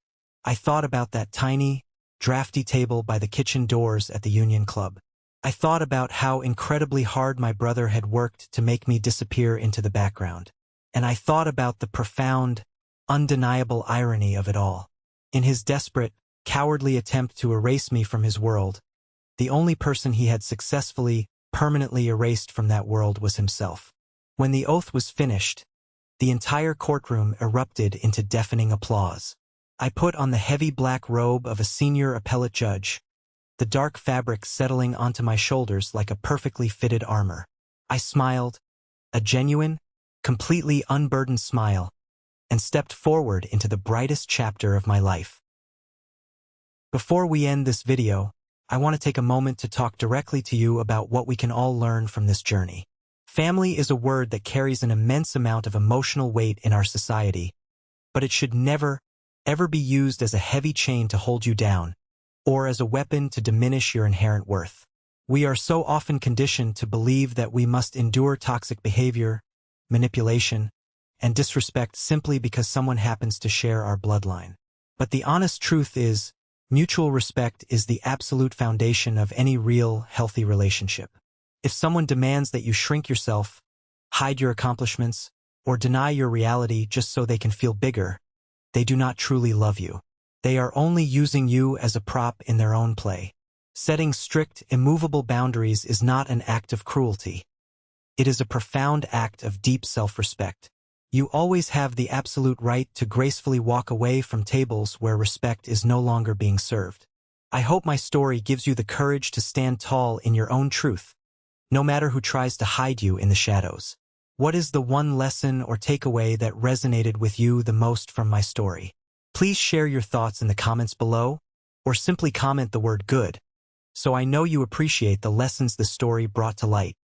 I thought about that tiny, drafty table by the kitchen doors at the Union Club. I thought about how incredibly hard my brother had worked to make me disappear into the background. And I thought about the profound, undeniable irony of it all. In his desperate, cowardly attempt to erase me from his world, the only person he had successfully, permanently erased from that world was himself. When the oath was finished, the entire courtroom erupted into deafening applause. I put on the heavy black robe of a senior appellate judge, the dark fabric settling onto my shoulders like a perfectly fitted armor. I smiled, a genuine, completely unburdened smile, and stepped forward into the brightest chapter of my life. Before we end this video, I want to take a moment to talk directly to you about what we can all learn from this journey. Family is a word that carries an immense amount of emotional weight in our society, but it should never, ever be used as a heavy chain to hold you down, or as a weapon to diminish your inherent worth. We are so often conditioned to believe that we must endure toxic behavior, manipulation, and disrespect simply because someone happens to share our bloodline. But the honest truth is, mutual respect is the absolute foundation of any real, healthy relationship. If someone demands that you shrink yourself, hide your accomplishments, or deny your reality just so they can feel bigger, they do not truly love you. They are only using you as a prop in their own play. Setting strict, immovable boundaries is not an act of cruelty. It is a profound act of deep self-respect. You always have the absolute right to gracefully walk away from tables where respect is no longer being served. I hope my story gives you the courage to stand tall in your own truth, no matter who tries to hide you in the shadows. What is the one lesson or takeaway that resonated with you the most from my story? Please share your thoughts in the comments below, or simply comment the word "good," so I know you appreciate the lessons the story brought to light.